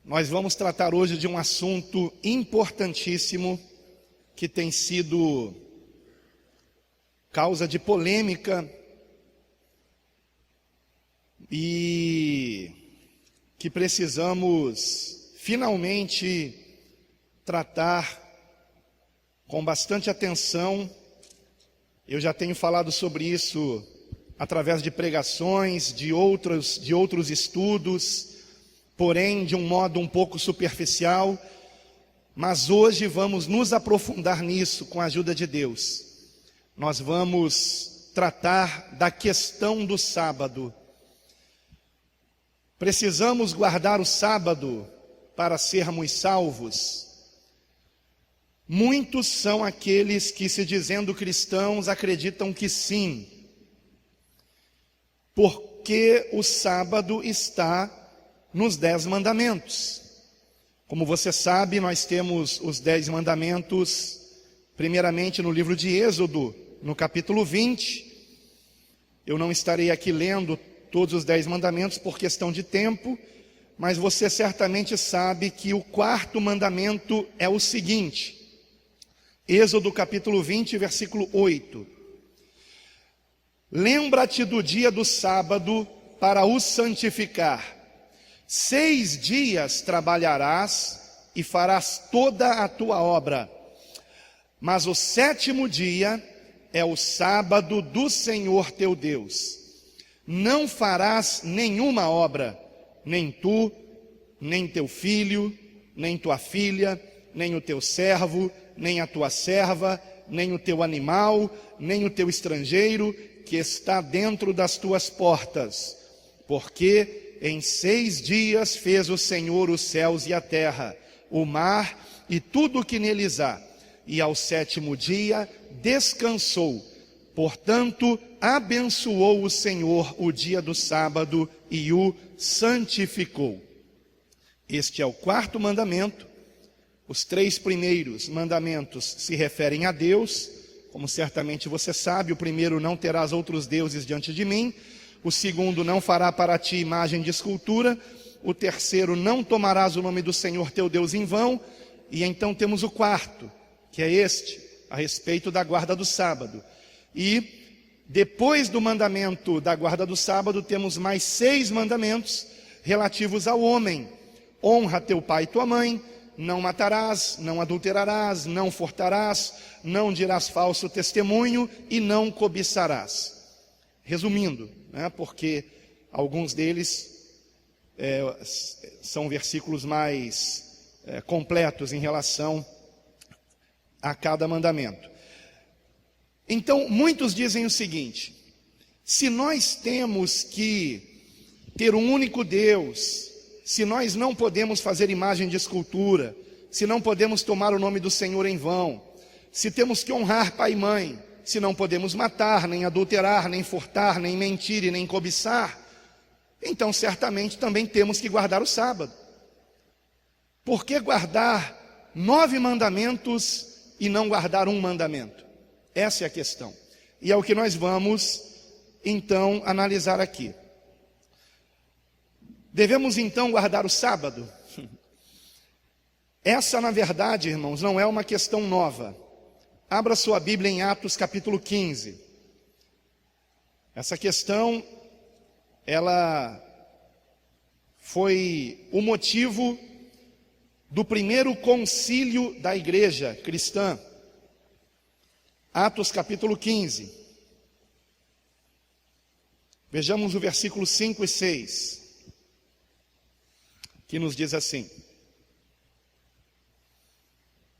Nós vamos tratar hoje de um assunto importantíssimo que tem sido causa de polêmica e que precisamos finalmente tratar com bastante atenção. Eu já tenho falado sobre isso através de pregações, de outros estudos, porém de um modo um pouco superficial, mas hoje vamos nos aprofundar nisso com a ajuda de Deus. Nós vamos tratar da questão do sábado. Precisamos guardar o sábado para sermos salvos? Muitos são aqueles que, se dizendo cristãos, acreditam que sim, porque o sábado está nos 10 mandamentos. Como você sabe, nós temos os 10 mandamentos, primeiramente no livro de Êxodo, no capítulo 20. Eu não estarei aqui lendo todos os 10 mandamentos por questão de tempo, mas você certamente sabe que o 4º mandamento é o seguinte. Êxodo capítulo 20, versículo 8. Lembra-te do dia do sábado para o santificar. 6 dias trabalharás e farás toda a tua obra, mas o 7º dia é o sábado do Senhor teu Deus. Não farás nenhuma obra, nem tu, nem teu filho, nem tua filha, nem o teu servo, nem a tua serva, nem o teu animal, nem o teu estrangeiro que está dentro das tuas portas, porque em 6 dias fez o Senhor os céus e a terra, o mar e tudo o que neles há, e ao 7º dia descansou. Portanto, abençoou o Senhor o dia do sábado e o santificou. Este é o 4º mandamento. Os 3 primeiros mandamentos se referem a Deus, como certamente você sabe. O primeiro, não terás outros deuses diante de mim. O segundo, não fará para ti imagem de escultura. O terceiro, não tomarás o nome do Senhor teu Deus em vão. E então temos o 4º, que é este, a respeito da guarda do sábado. E depois do mandamento da guarda do sábado, temos mais 6 mandamentos relativos ao homem. Honra teu pai e tua mãe, não matarás, não adulterarás, não furtarás, não dirás falso testemunho e não cobiçarás. Resumindo, porque alguns deles são versículos mais completos em relação a cada mandamento. Então, muitos dizem o seguinte: se nós temos que ter um único Deus, se nós não podemos fazer imagem de escultura, se não podemos tomar o nome do Senhor em vão, se temos que honrar pai e mãe, se não podemos matar, nem adulterar, nem furtar, nem mentir e nem cobiçar, então certamente também temos que guardar o sábado. Por que guardar 9 mandamentos e não guardar um mandamento? Essa é a questão. E é o que nós vamos, então, analisar aqui. Devemos, então, guardar o sábado? Essa, na verdade, irmãos, não é uma questão nova. Abra sua Bíblia em Atos capítulo 15. Essa questão, ela foi o motivo do primeiro concílio da igreja cristã. Atos capítulo 15. Vejamos o versículo 5 e 6, que nos diz assim: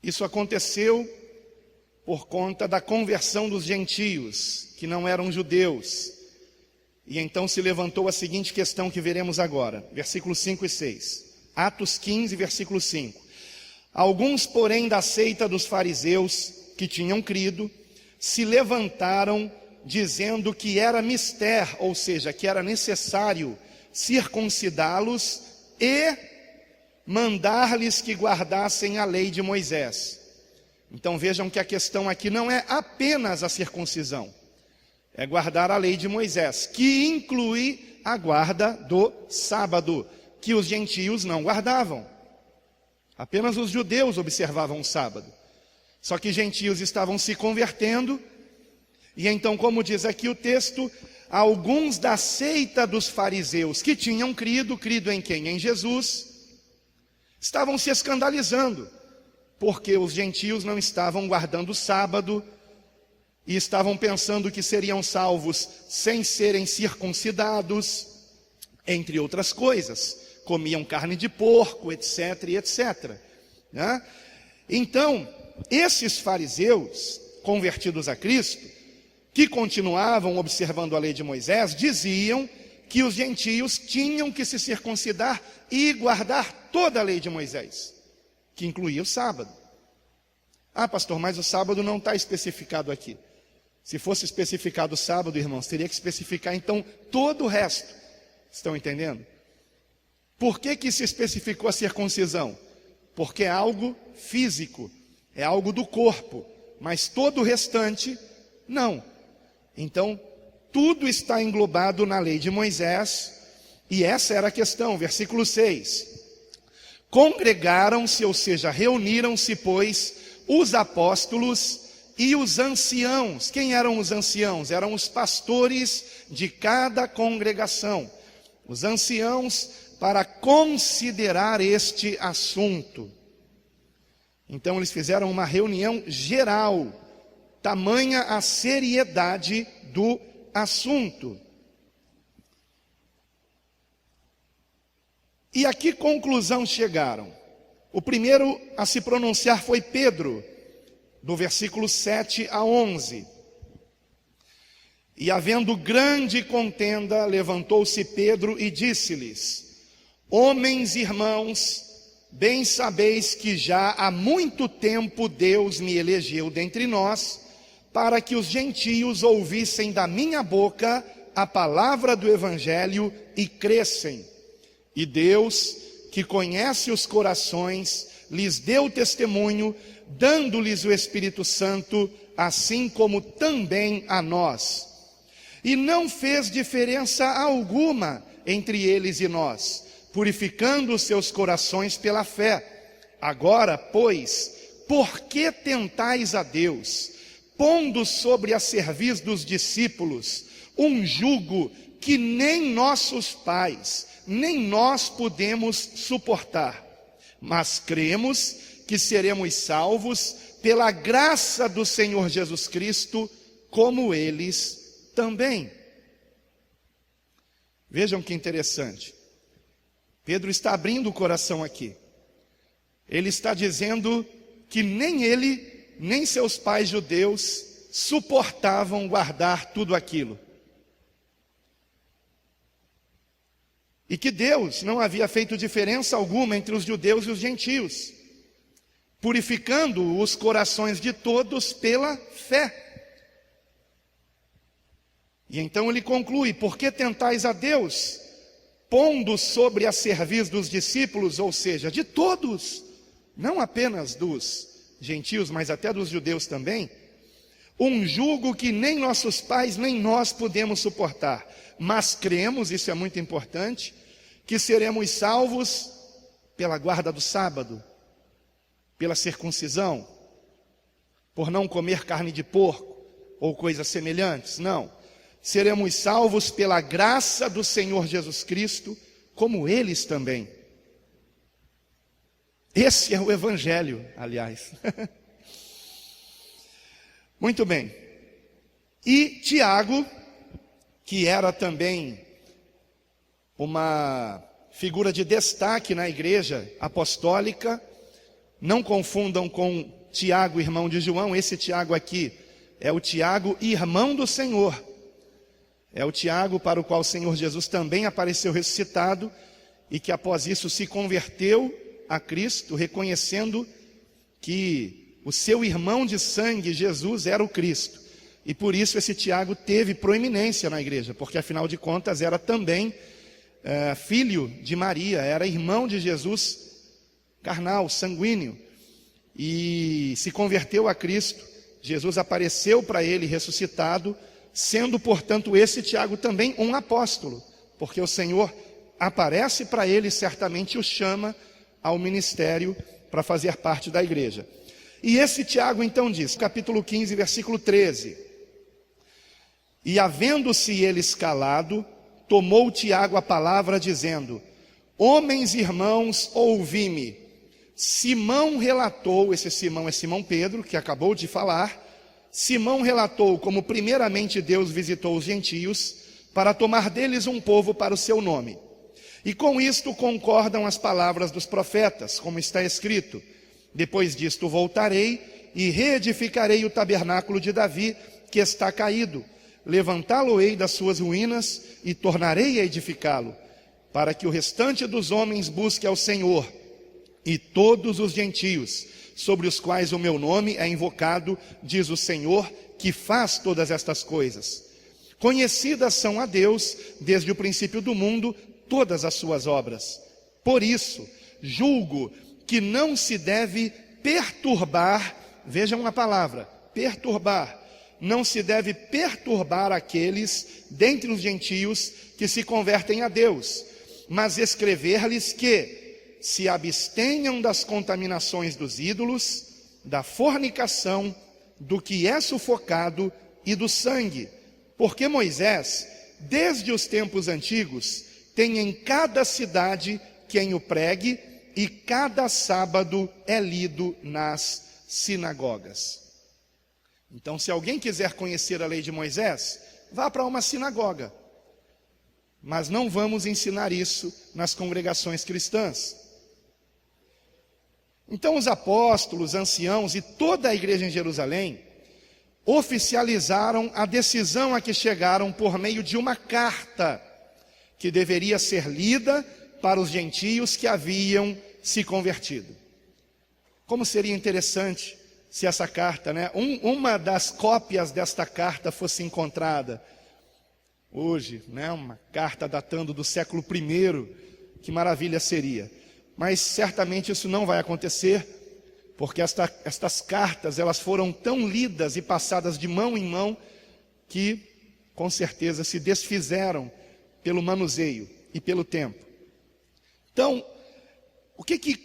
isso aconteceu por conta da conversão dos gentios, que não eram judeus. E então se levantou a seguinte questão que veremos agora, versículos 5 e 6. Atos 15, versículo 5. Alguns, porém, da seita dos fariseus, que tinham crido, se levantaram dizendo que era mister, ou seja, que era necessário circuncidá-los e mandar-lhes que guardassem a lei de Moisés. Então vejam que a questão aqui não é apenas a circuncisão, é guardar a lei de Moisés, que inclui a guarda do sábado, que os gentios não guardavam. Apenas os judeus observavam o sábado. Só que gentios estavam se convertendo, e então, como diz aqui o texto, alguns da seita dos fariseus que tinham crido em quem? Em Jesus, estavam se escandalizando, porque os gentios não estavam guardando o sábado, e estavam pensando que seriam salvos sem serem circuncidados, entre outras coisas. Comiam carne de porco, etc, etc. Né? Então, esses fariseus convertidos a Cristo, que continuavam observando a lei de Moisés, diziam que os gentios tinham que se circuncidar e guardar toda a lei de Moisés, que incluía o sábado. Ah, pastor, mas o sábado não está especificado aqui. Se fosse especificado o sábado, irmãos, teria que especificar então todo o resto. Estão entendendo? Por que se especificou a circuncisão? Porque é algo físico, é algo do corpo, mas todo o restante, não. Então, tudo está englobado na lei de Moisés, e essa era a questão, versículo 6. Congregaram-se, ou seja, reuniram-se, pois, os apóstolos e os anciãos. Quem eram os anciãos? Eram os pastores de cada congregação. Os anciãos, para considerar este assunto. Então eles fizeram uma reunião geral, tamanha a seriedade do assunto. E a que conclusão chegaram? O primeiro a se pronunciar foi Pedro, do versículo 7 a 11. E havendo grande contenda, levantou-se Pedro e disse-lhes: homens e irmãos, bem sabeis que já há muito tempo Deus me elegeu dentre nós, para que os gentios ouvissem da minha boca a palavra do evangelho e crescem. E Deus, que conhece os corações, lhes deu testemunho, dando-lhes o Espírito Santo, assim como também a nós. E não fez diferença alguma entre eles e nós, purificando os seus corações pela fé. Agora, pois, por que tentais a Deus, pondo sobre a cerviz dos discípulos um jugo que nem nossos pais, nem nós podemos suportar? Mas cremos que seremos salvos pela graça do Senhor Jesus Cristo, como eles também. Vejam que interessante. Pedro está abrindo o coração aqui. Ele está dizendo que nem ele, nem seus pais judeus suportavam guardar tudo aquilo. E que Deus não havia feito diferença alguma entre os judeus e os gentios, purificando os corações de todos pela fé. E então ele conclui: por que tentais a Deus, pondo sobre a cerviz dos discípulos, ou seja, de todos, não apenas dos gentios, mas até dos judeus também, um jugo que nem nossos pais, nem nós podemos suportar. Mas cremos, isso é muito importante, que seremos salvos pela guarda do sábado, pela circuncisão, por não comer carne de porco ou coisas semelhantes. Não, seremos salvos pela graça do Senhor Jesus Cristo, como eles também. Esse é o evangelho, aliás. Muito bem. E Tiago, que era também uma figura de destaque na igreja apostólica, não confundam com Tiago, irmão de João. Esse Tiago aqui é o Tiago, irmão do Senhor. É o Tiago para o qual o Senhor Jesus também apareceu ressuscitado e que após isso se converteu a Cristo, reconhecendo que o seu irmão de sangue, Jesus, era o Cristo. E por isso esse Tiago teve proeminência na igreja, porque afinal de contas era também filho de Maria, era irmão de Jesus carnal, sanguíneo, e se converteu a Cristo. Jesus apareceu para ele ressuscitado, sendo portanto esse Tiago também um apóstolo, porque o Senhor aparece para ele, certamente o chama ao ministério para fazer parte da igreja. E esse Tiago então diz, capítulo 15, versículo 13: E havendo-se eles calado, tomou Tiago a palavra, dizendo: Homens, irmãos, ouvi-me. Simão relatou, esse Simão é Simão Pedro, que acabou de falar. Simão relatou como primeiramente Deus visitou os gentios, para tomar deles um povo para o seu nome. E com isto concordam as palavras dos profetas, como está escrito: Depois disto voltarei e reedificarei o tabernáculo de Davi, que está caído. Levantá-lo-ei das suas ruínas e tornarei a edificá-lo, para que o restante dos homens busque ao Senhor, e todos os gentios, sobre os quais o meu nome é invocado, diz o Senhor, que faz todas estas coisas. Conhecidas são a Deus, desde o princípio do mundo, todas as suas obras. Por isso, julgo que não se deve perturbar, vejam a palavra, perturbar, não se deve perturbar aqueles dentre os gentios que se convertem a Deus, mas escrever-lhes que se abstenham das contaminações dos ídolos, da fornicação, do que é sufocado e do sangue. Porque Moisés, desde os tempos antigos, tem em cada cidade quem o pregue, e cada sábado é lido nas sinagogas. Então, se alguém quiser conhecer a lei de Moisés, vá para uma sinagoga. Mas não vamos ensinar isso nas congregações cristãs. Então os apóstolos, anciãos e toda a igreja em Jerusalém oficializaram a decisão a que chegaram por meio de uma carta que deveria ser lida para os gentios que haviam se convertido. Como seria interessante se essa carta, uma das cópias desta carta fosse encontrada hoje, uma carta datando do século I, que maravilha seria. Mas certamente isso não vai acontecer, porque estas cartas, elas foram tão lidas e passadas de mão em mão, que com certeza se desfizeram pelo manuseio e pelo tempo. Então,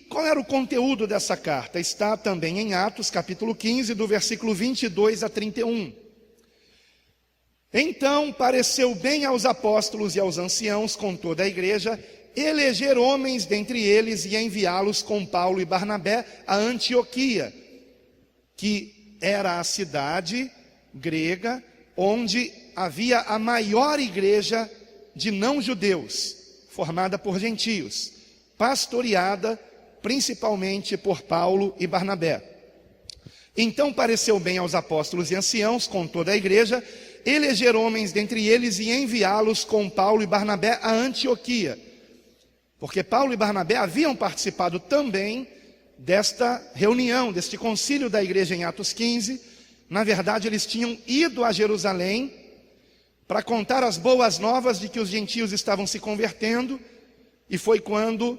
qual era o conteúdo dessa carta? Está também em Atos, capítulo 15, do versículo 22 a 31. Então pareceu bem aos apóstolos e aos anciãos, com toda a igreja, eleger homens dentre eles e enviá-los com Paulo e Barnabé a Antioquia, que era a cidade grega onde havia a maior igreja de não-judeus, formada por gentios, pastoreada principalmente por Paulo e Barnabé. Então pareceu bem aos apóstolos e anciãos, com toda a igreja, eleger homens dentre eles e enviá-los com Paulo e Barnabé a Antioquia, porque Paulo e Barnabé haviam participado também desta reunião, deste concílio da igreja em Atos 15. Na verdade, eles tinham ido a Jerusalém para contar as boas novas de que os gentios estavam se convertendo, e foi quando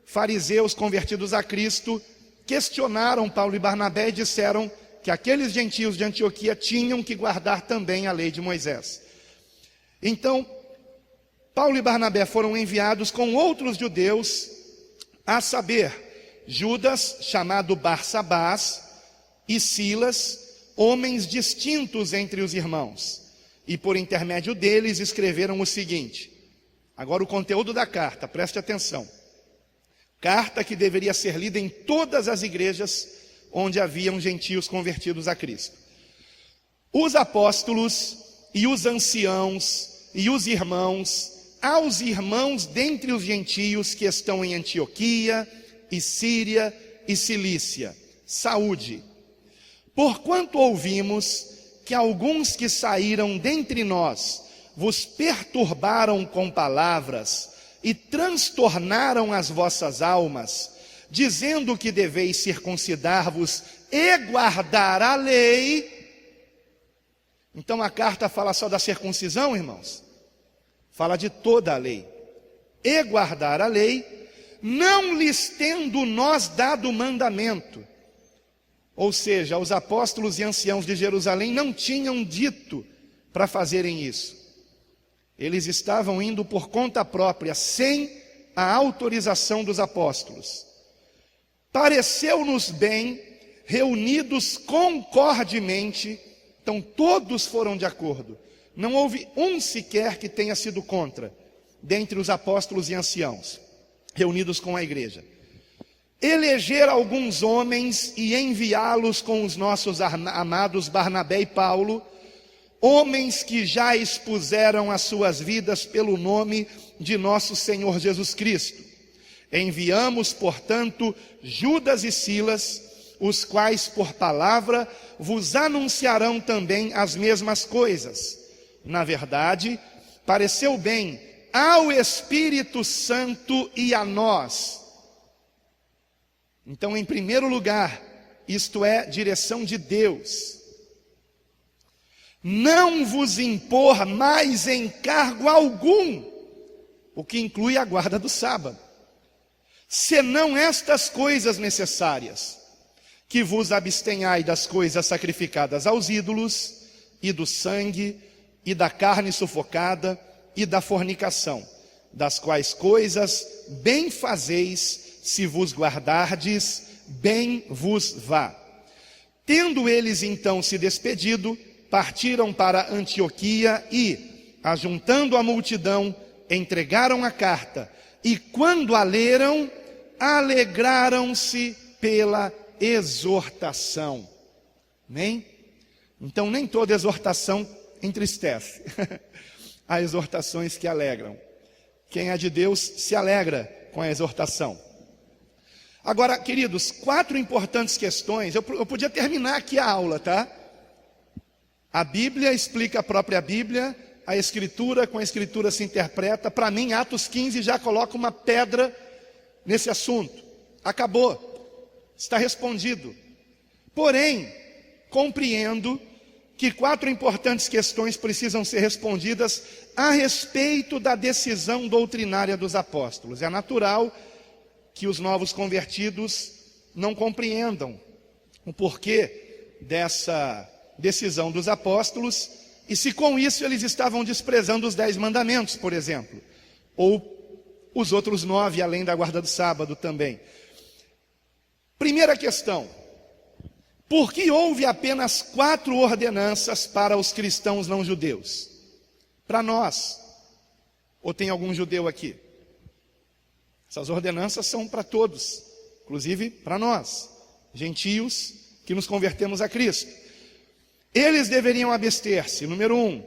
fariseus convertidos a Cristo questionaram Paulo e Barnabé e disseram que aqueles gentios de Antioquia tinham que guardar também a lei de Moisés. Então, Paulo e Barnabé foram enviados com outros judeus, a saber, Judas, chamado Barsabás, e Silas, homens distintos entre os irmãos. E por intermédio deles escreveram o seguinte. Agora o conteúdo da carta, preste atenção. Carta que deveria ser lida em todas as igrejas onde haviam gentios convertidos a Cristo. Os apóstolos e os anciãos e os irmãos, aos irmãos dentre os gentios que estão em Antioquia, e Síria e Cilícia, saúde. Porquanto ouvimos que alguns que saíram dentre nós vos perturbaram com palavras e transtornaram as vossas almas, dizendo que deveis circuncidar-vos e guardar a lei. Então a carta fala só da circuncisão, irmãos? Fala de toda a lei. E guardar a lei, não lhes tendo nós dado mandamento. Ou seja, os apóstolos e anciãos de Jerusalém não tinham dito para fazerem isso. Eles estavam indo por conta própria, sem a autorização dos apóstolos. pareceu-nos bem, reunidos concordemente, então todos foram de acordo. Não houve um sequer que tenha sido contra, dentre os apóstolos e anciãos, reunidos com a igreja. Eleger alguns homens e enviá-los com os nossos amados Barnabé e Paulo, homens que já expuseram as suas vidas pelo nome de nosso Senhor Jesus Cristo. Enviamos, portanto, Judas e Silas, os quais por palavra vos anunciarão também as mesmas coisas. Na verdade, pareceu bem ao Espírito Santo e a nós. Então, em primeiro lugar, isto é direção de Deus, não vos impor mais encargo algum, o que inclui a guarda do sábado, senão estas coisas necessárias, que vos abstenhai das coisas sacrificadas aos ídolos, e do sangue, e da carne sufocada, e da fornicação, das quais coisas bem fazeis, se vos guardardes, bem vos vá. Tendo eles então se despedido, partiram para Antioquia e, ajuntando a multidão, entregaram a carta, e quando a leram, alegraram-se pela exortação. Amém? Então nem toda exortação entristece. Há exortações que alegram. Quem é de Deus se alegra com a exortação. Agora, queridos, 4 importantes questões. Eu podia terminar aqui a aula, tá? A Bíblia explica a própria Bíblia, a Escritura, com a Escritura se interpreta. Para mim, Atos 15 já coloca uma pedra nesse assunto. Acabou, está respondido. Porém, compreendo que 4 importantes questões precisam ser respondidas a respeito da decisão doutrinária dos apóstolos. É natural que os novos convertidos não compreendam o porquê dessa decisão dos apóstolos, e se com isso eles estavam desprezando os 10 mandamentos, por exemplo, ou os outros 9, além da guarda do sábado também. Primeira questão: por que houve apenas 4 ordenanças para os cristãos não judeus? Para nós, ou tem algum judeu aqui? Essas ordenanças são para todos, inclusive para nós, gentios que nos convertemos a Cristo. Eles deveriam abster-se, número 1,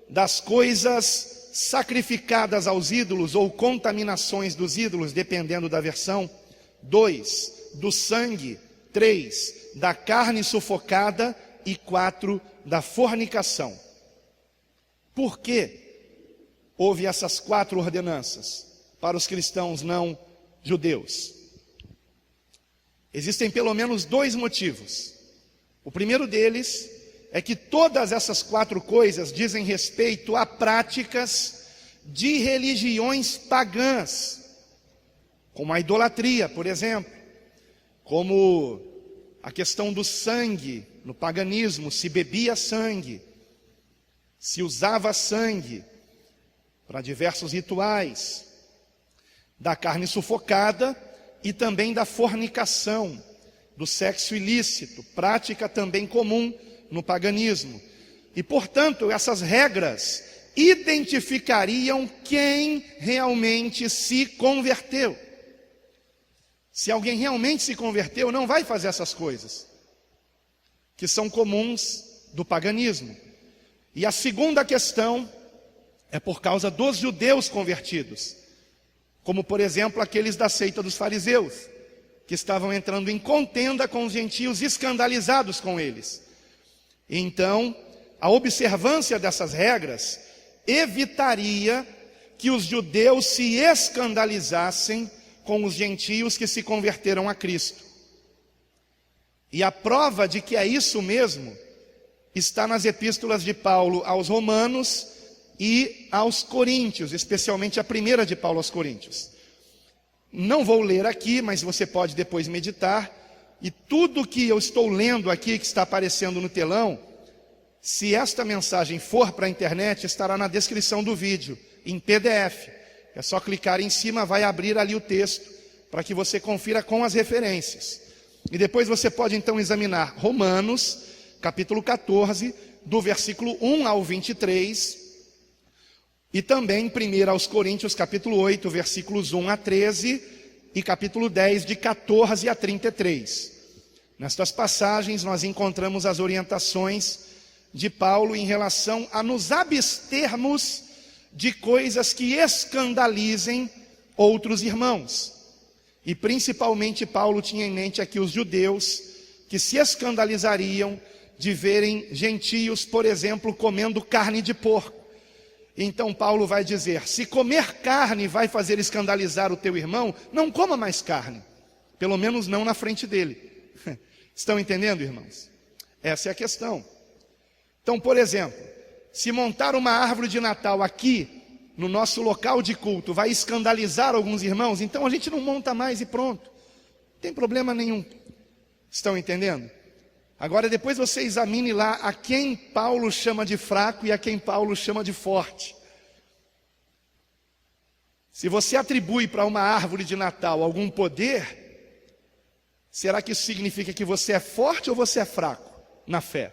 das coisas sacrificadas aos ídolos ou contaminações dos ídolos, dependendo da versão. 2, do sangue. 3, da carne sufocada. E 4, da fornicação. Por que houve essas 4 ordenanças para os cristãos não judeus? Existem pelo menos 2 motivos. O primeiro deles é que todas essas 4 coisas dizem respeito a práticas de religiões pagãs, como a idolatria, por exemplo, como a questão do sangue. No paganismo se bebia sangue, se usava sangue para diversos rituais, da carne sufocada e também da fornicação, do sexo ilícito, prática também comum no paganismo. E, portanto, essas regras identificariam quem realmente se converteu. Se alguém realmente se converteu, não vai fazer essas coisas, que são comuns do paganismo. E a segunda questão é por causa dos judeus convertidos, como, por exemplo, aqueles da seita dos fariseus, que estavam entrando em contenda com os gentios, escandalizados com eles. Então, a observância dessas regras evitaria que os judeus se escandalizassem com os gentios que se converteram a Cristo. E a prova de que é isso mesmo está nas epístolas de Paulo aos Romanos e aos Coríntios, especialmente a primeira de Paulo aos Coríntios. Não vou ler aqui, mas você pode depois meditar. E tudo que eu estou lendo aqui, que está aparecendo no telão, se esta mensagem for para a internet, estará na descrição do vídeo, em PDF. É só clicar em cima, vai abrir ali o texto, para que você confira com as referências. E depois você pode então examinar Romanos, capítulo 14, do versículo 1 ao 23, e também 1 aos Coríntios, capítulo 8, versículos 1 a 13, e capítulo 10, de 14 a 33. Nestas passagens nós encontramos as orientações de Paulo em relação a nos abstermos de coisas que escandalizem outros irmãos. E principalmente Paulo tinha em mente aqui os judeus, que se escandalizariam de verem gentios, por exemplo, comendo carne de porco. Então Paulo vai dizer: se comer carne vai fazer escandalizar o teu irmão, não coma mais carne, pelo menos não na frente dele. Estão entendendo, irmãos? Essa é a questão. Então, por exemplo, se montar uma árvore de Natal aqui, no nosso local de culto, vai escandalizar alguns irmãos, então a gente não monta mais e pronto. Não tem problema nenhum. Estão entendendo? Agora depois você examine lá a quem Paulo chama de fraco e a quem Paulo chama de forte. Se você atribui para uma árvore de Natal algum poder, será que isso significa que você é forte ou você é fraco na fé?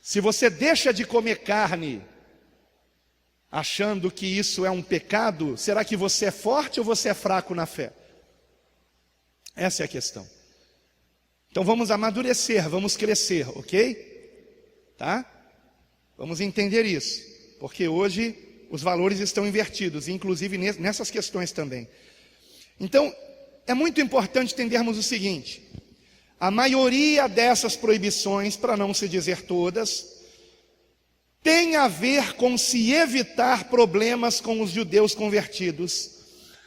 Se você deixa de comer carne achando que isso é um pecado, será que você é forte ou você é fraco na fé? Essa é a questão. Então vamos amadurecer, vamos crescer, ok? Tá? Vamos entender isso, porque hoje os valores estão invertidos, inclusive nessas questões também. Então, é muito importante entendermos o seguinte: a maioria dessas proibições, para não se dizer todas, tem a ver com se evitar problemas com os judeus convertidos,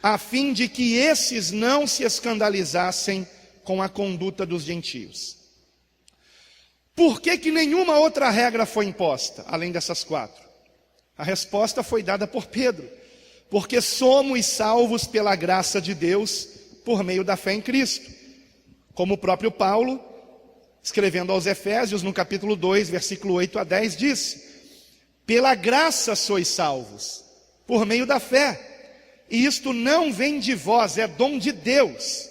a fim de que esses não se escandalizassem com a conduta dos gentios. Por que que nenhuma outra regra foi imposta, além dessas 4? A resposta foi dada por Pedro: porque somos salvos pela graça de Deus, por meio da fé em Cristo. Como o próprio Paulo, escrevendo aos Efésios, no capítulo 2, versículo 8 a 10, disse: pela graça sois salvos, por meio da fé. E isto não vem de vós, é dom de Deus.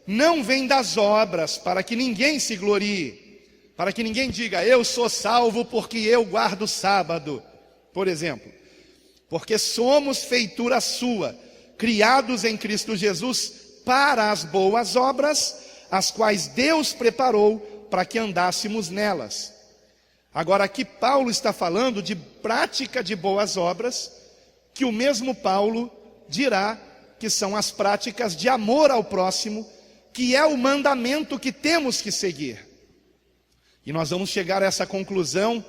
Não vem das obras, para que ninguém se glorie, para que ninguém diga: eu sou salvo porque eu guardo o sábado, por exemplo. Porque somos feitura sua, criados em Cristo Jesus para as boas obras, as quais Deus preparou para que andássemos nelas. Agora aqui Paulo está falando de prática de boas obras, que o mesmo Paulo dirá que são as práticas de amor ao próximo, que é o mandamento que temos que seguir. E nós vamos chegar a essa conclusão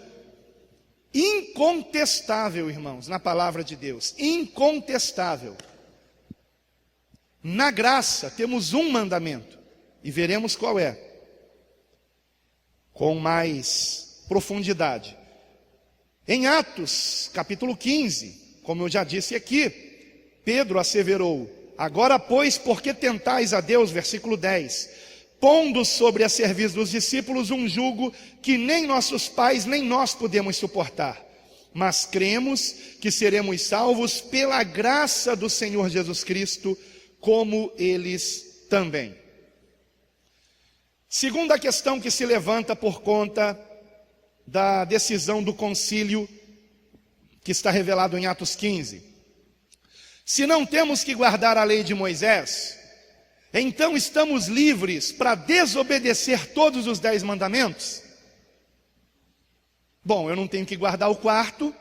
incontestável, irmãos, na palavra de Deus, incontestável. Na graça temos um mandamento, e veremos qual é, com mais profundidade. Em Atos, capítulo 15, como eu já disse aqui, Pedro asseverou: agora, pois, por que tentais a Deus, versículo 10, pondo sobre a serviço dos discípulos um jugo que nem nossos pais nem nós podemos suportar, mas cremos que seremos salvos pela graça do Senhor Jesus Cristo, como eles também. Segunda questão que se levanta por conta da decisão do concílio, que está revelado em Atos 15. Se não temos que guardar a lei de Moisés, então estamos livres para desobedecer todos os 10 mandamentos? Bom, eu não tenho que guardar o 4,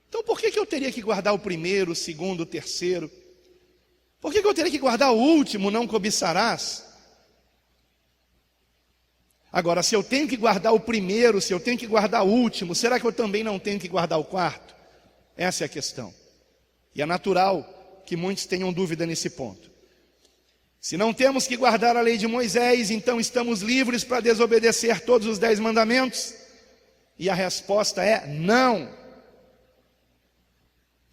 então por que eu teria que guardar o 1º, o 2º, o 3º? Por que eu teria que guardar o último, não cobiçarás? Agora, se eu tenho que guardar o 1º, se eu tenho que guardar o último, será que eu também não tenho que guardar o 4º? Essa é a questão. E é natural que muitos tenham dúvida nesse ponto. Se não temos que guardar a lei de Moisés, então estamos livres para desobedecer todos os 10 mandamentos? E a resposta é não.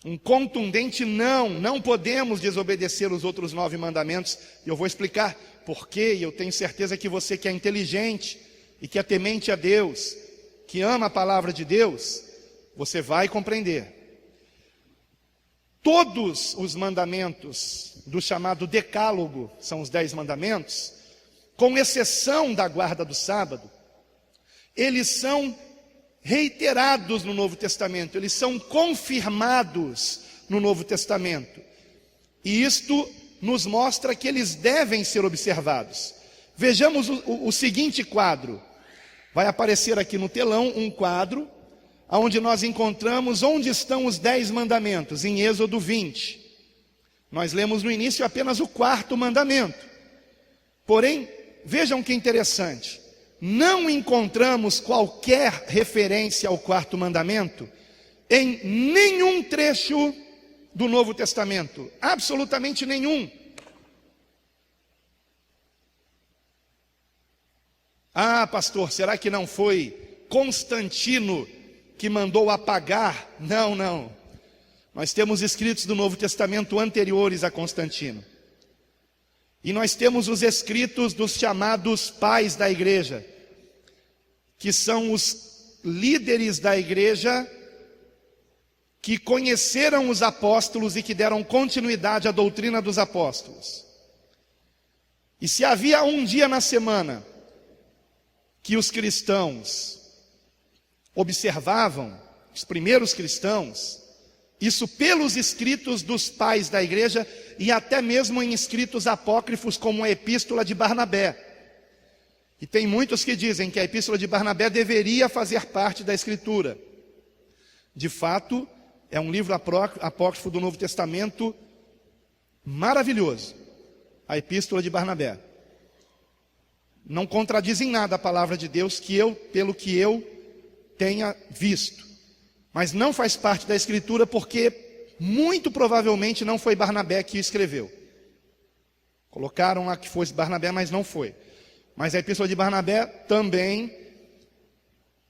Um contundente não. Não podemos desobedecer os outros 9 mandamentos. E eu vou explicar por quê. E eu tenho certeza que você que é inteligente e que é temente a Deus, que ama a palavra de Deus, você vai compreender. todos os mandamentos do chamado Decálogo, são os 10 mandamentos, com exceção da guarda do sábado, eles são reiterados no Novo Testamento, eles são confirmados no Novo Testamento. E isto nos mostra que eles devem ser observados. Vejamos o seguinte quadro. Vai aparecer aqui no telão um quadro, onde nós encontramos onde estão os 10 mandamentos, em Êxodo 20. Nós lemos no início apenas o 4º mandamento. Porém, vejam que interessante. Não encontramos qualquer referência ao 4º mandamento em nenhum trecho do Novo Testamento. Absolutamente nenhum. Ah, pastor, será que não foi Constantino que mandou apagar? Não, não. Nós temos escritos do Novo Testamento anteriores a Constantino. E nós temos os escritos dos chamados pais da igreja, que são os líderes da igreja que conheceram os apóstolos e que deram continuidade à doutrina dos apóstolos. E se havia um dia na semana que os cristãos observavam, os primeiros cristãos, isso pelos escritos dos pais da igreja e até mesmo em escritos apócrifos como a Epístola de Barnabé. E tem muitos que dizem que a Epístola de Barnabé deveria fazer parte da Escritura. De fato, é um livro apócrifo do Novo Testamento maravilhoso, a Epístola de Barnabé. Não contradiz em nada a palavra de Deus pelo que eu tenha visto. Mas não faz parte da Escritura porque muito provavelmente não foi Barnabé que escreveu. Colocaram lá que fosse Barnabé, mas não foi. Mas a Epístola de Barnabé também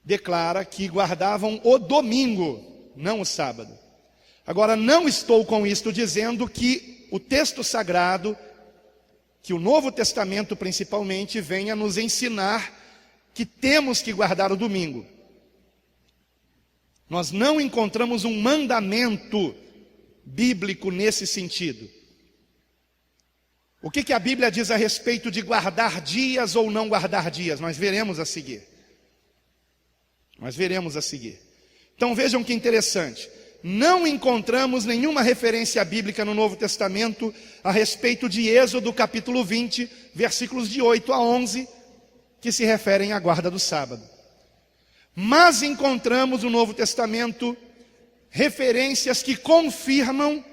declara que guardavam o domingo, não o sábado. Agora, não estou com isto dizendo que o texto sagrado, que o Novo Testamento principalmente, venha nos ensinar que temos que guardar o domingo. Nós não encontramos um mandamento bíblico nesse sentido. O que a Bíblia diz a respeito de guardar dias ou não guardar dias? Nós veremos a seguir. Nós veremos a seguir. Então vejam que interessante. Não encontramos nenhuma referência bíblica no Novo Testamento a respeito de Êxodo capítulo 20, versículos de 8 a 11, que se referem à guarda do sábado. Mas encontramos no Novo Testamento referências que confirmam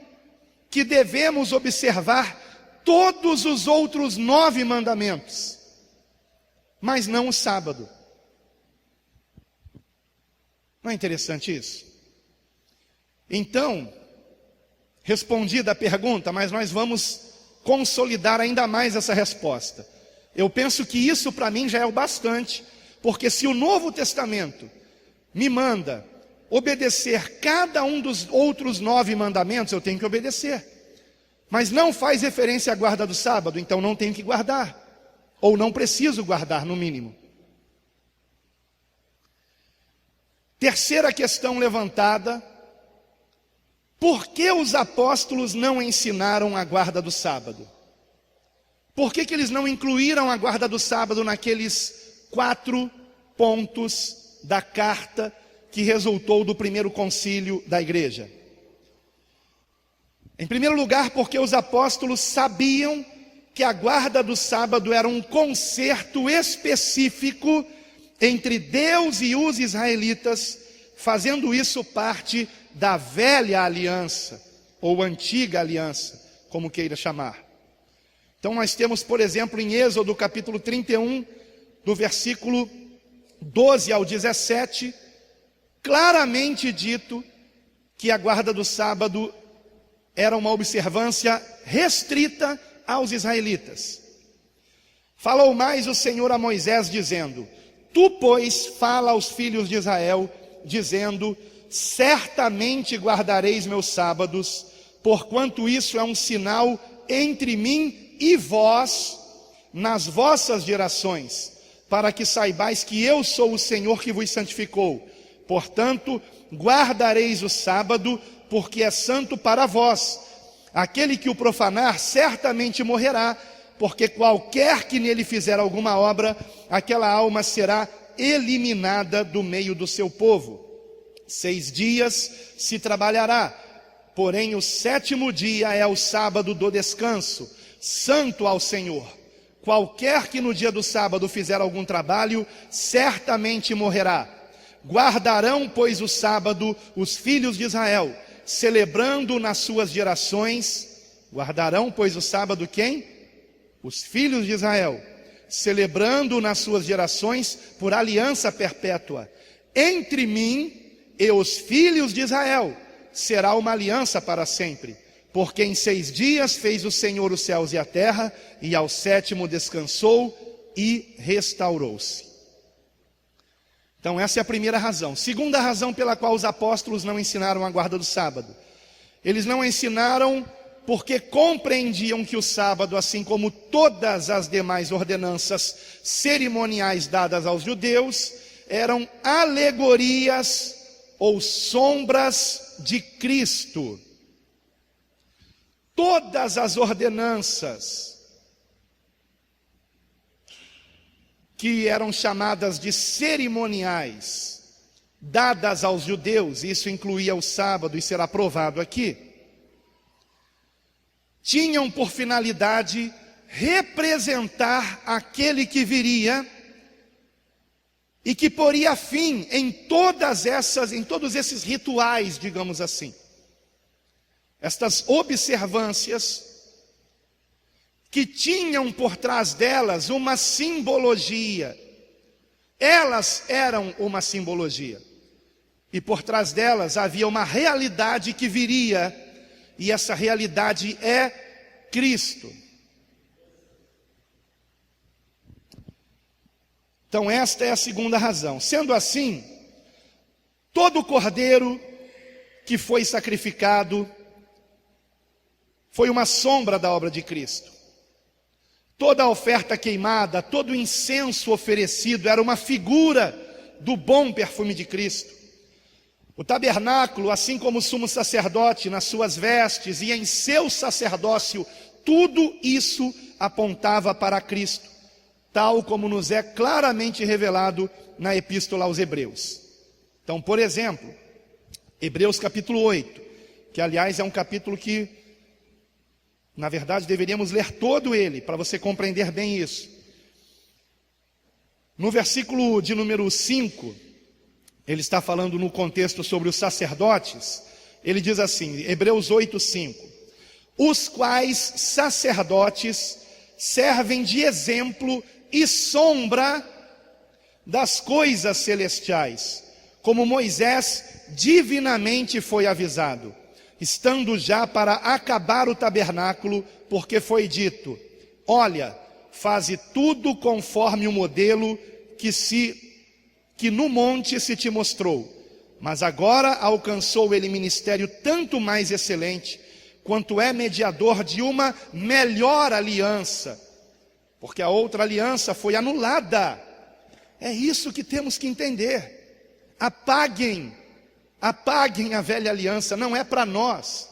que devemos observar todos os outros 9 mandamentos, mas não o sábado. Não é interessante isso? Então, respondida a pergunta, mas nós vamos consolidar ainda mais essa resposta. Eu penso que isso para mim já é o bastante, porque se o Novo Testamento me manda obedecer cada um dos outros 9 mandamentos, eu tenho que obedecer. Mas não faz referência à guarda do sábado, então não tenho que guardar. Ou não preciso guardar, no mínimo. Terceira questão levantada: por que os apóstolos não ensinaram a guarda do sábado? Por que eles não incluíram a guarda do sábado naqueles 4 pontos da carta que resultou do primeiro concílio da igreja? Em primeiro lugar, porque os apóstolos sabiam que a guarda do sábado era um concerto específico entre Deus e os israelitas, fazendo isso parte da velha aliança, ou antiga aliança, como queira chamar. Então nós temos, por exemplo, em Êxodo capítulo 31, do versículo 12 ao 17, claramente dito que a guarda do sábado era uma observância restrita aos israelitas. Falou mais o Senhor a Moisés, dizendo: tu, pois, fala aos filhos de Israel, dizendo: certamente guardareis meus sábados, porquanto isso é um sinal entre mim e vós, nas vossas gerações, para que saibais que eu sou o Senhor que vos santificou. Portanto, guardareis o sábado porque é santo para vós. Aquele que o profanar certamente morrerá, porque qualquer que nele fizer alguma obra, aquela alma será eliminada do meio do seu povo. 6 dias se trabalhará, porém o 7º dia é o sábado do descanso, santo ao Senhor. Qualquer que no dia do sábado fizer algum trabalho, certamente morrerá. Guardarão, pois, o sábado os filhos de Israel, celebrando nas suas gerações. Guardarão, pois, o sábado quem? Os filhos de Israel, celebrando nas suas gerações por aliança perpétua. Entre mim e os filhos de Israel será uma aliança para sempre. Porque em 6 dias fez o Senhor os céus e a terra, e ao 7º descansou e restaurou-se. Então essa é a primeira razão. Segunda razão pela qual os apóstolos não ensinaram a guarda do sábado. Eles não ensinaram porque compreendiam que o sábado, assim como todas as demais ordenanças cerimoniais dadas aos judeus, eram alegorias ou sombras de Cristo. Todas as ordenanças que eram chamadas de cerimoniais, dadas aos judeus, isso incluía o sábado, e será provado aqui, tinham por finalidade representar aquele que viria e que poria fim em todos esses rituais, digamos assim. Estas observâncias que tinham por trás delas uma simbologia. Elas eram uma simbologia. E por trás delas havia uma realidade que viria, e essa realidade é Cristo. Então esta é a segunda razão. Sendo assim, todo cordeiro que foi sacrificado foi uma sombra da obra de Cristo. Toda a oferta queimada, todo o incenso oferecido era uma figura do bom perfume de Cristo. O tabernáculo, assim como o sumo sacerdote nas suas vestes e em seu sacerdócio, tudo isso apontava para Cristo, tal como nos é claramente revelado na Epístola aos Hebreus. Então, por exemplo, Hebreus capítulo 8, que aliás é um capítulo que, na verdade, deveríamos ler todo ele, para você compreender bem isso. No versículo de número 5, ele está falando no contexto sobre os sacerdotes. Ele diz assim, Hebreus 8, 5: os quais sacerdotes servem de exemplo e sombra das coisas celestiais, como Moisés divinamente foi avisado, estando já para acabar o tabernáculo, porque foi dito: olha, faze tudo conforme o modelo que no monte se te mostrou. Mas agora alcançou ele ministério tanto mais excelente, quanto é mediador de uma melhor aliança, porque a outra aliança foi anulada. É isso que temos que entender. Apaguem a velha aliança, não é para nós.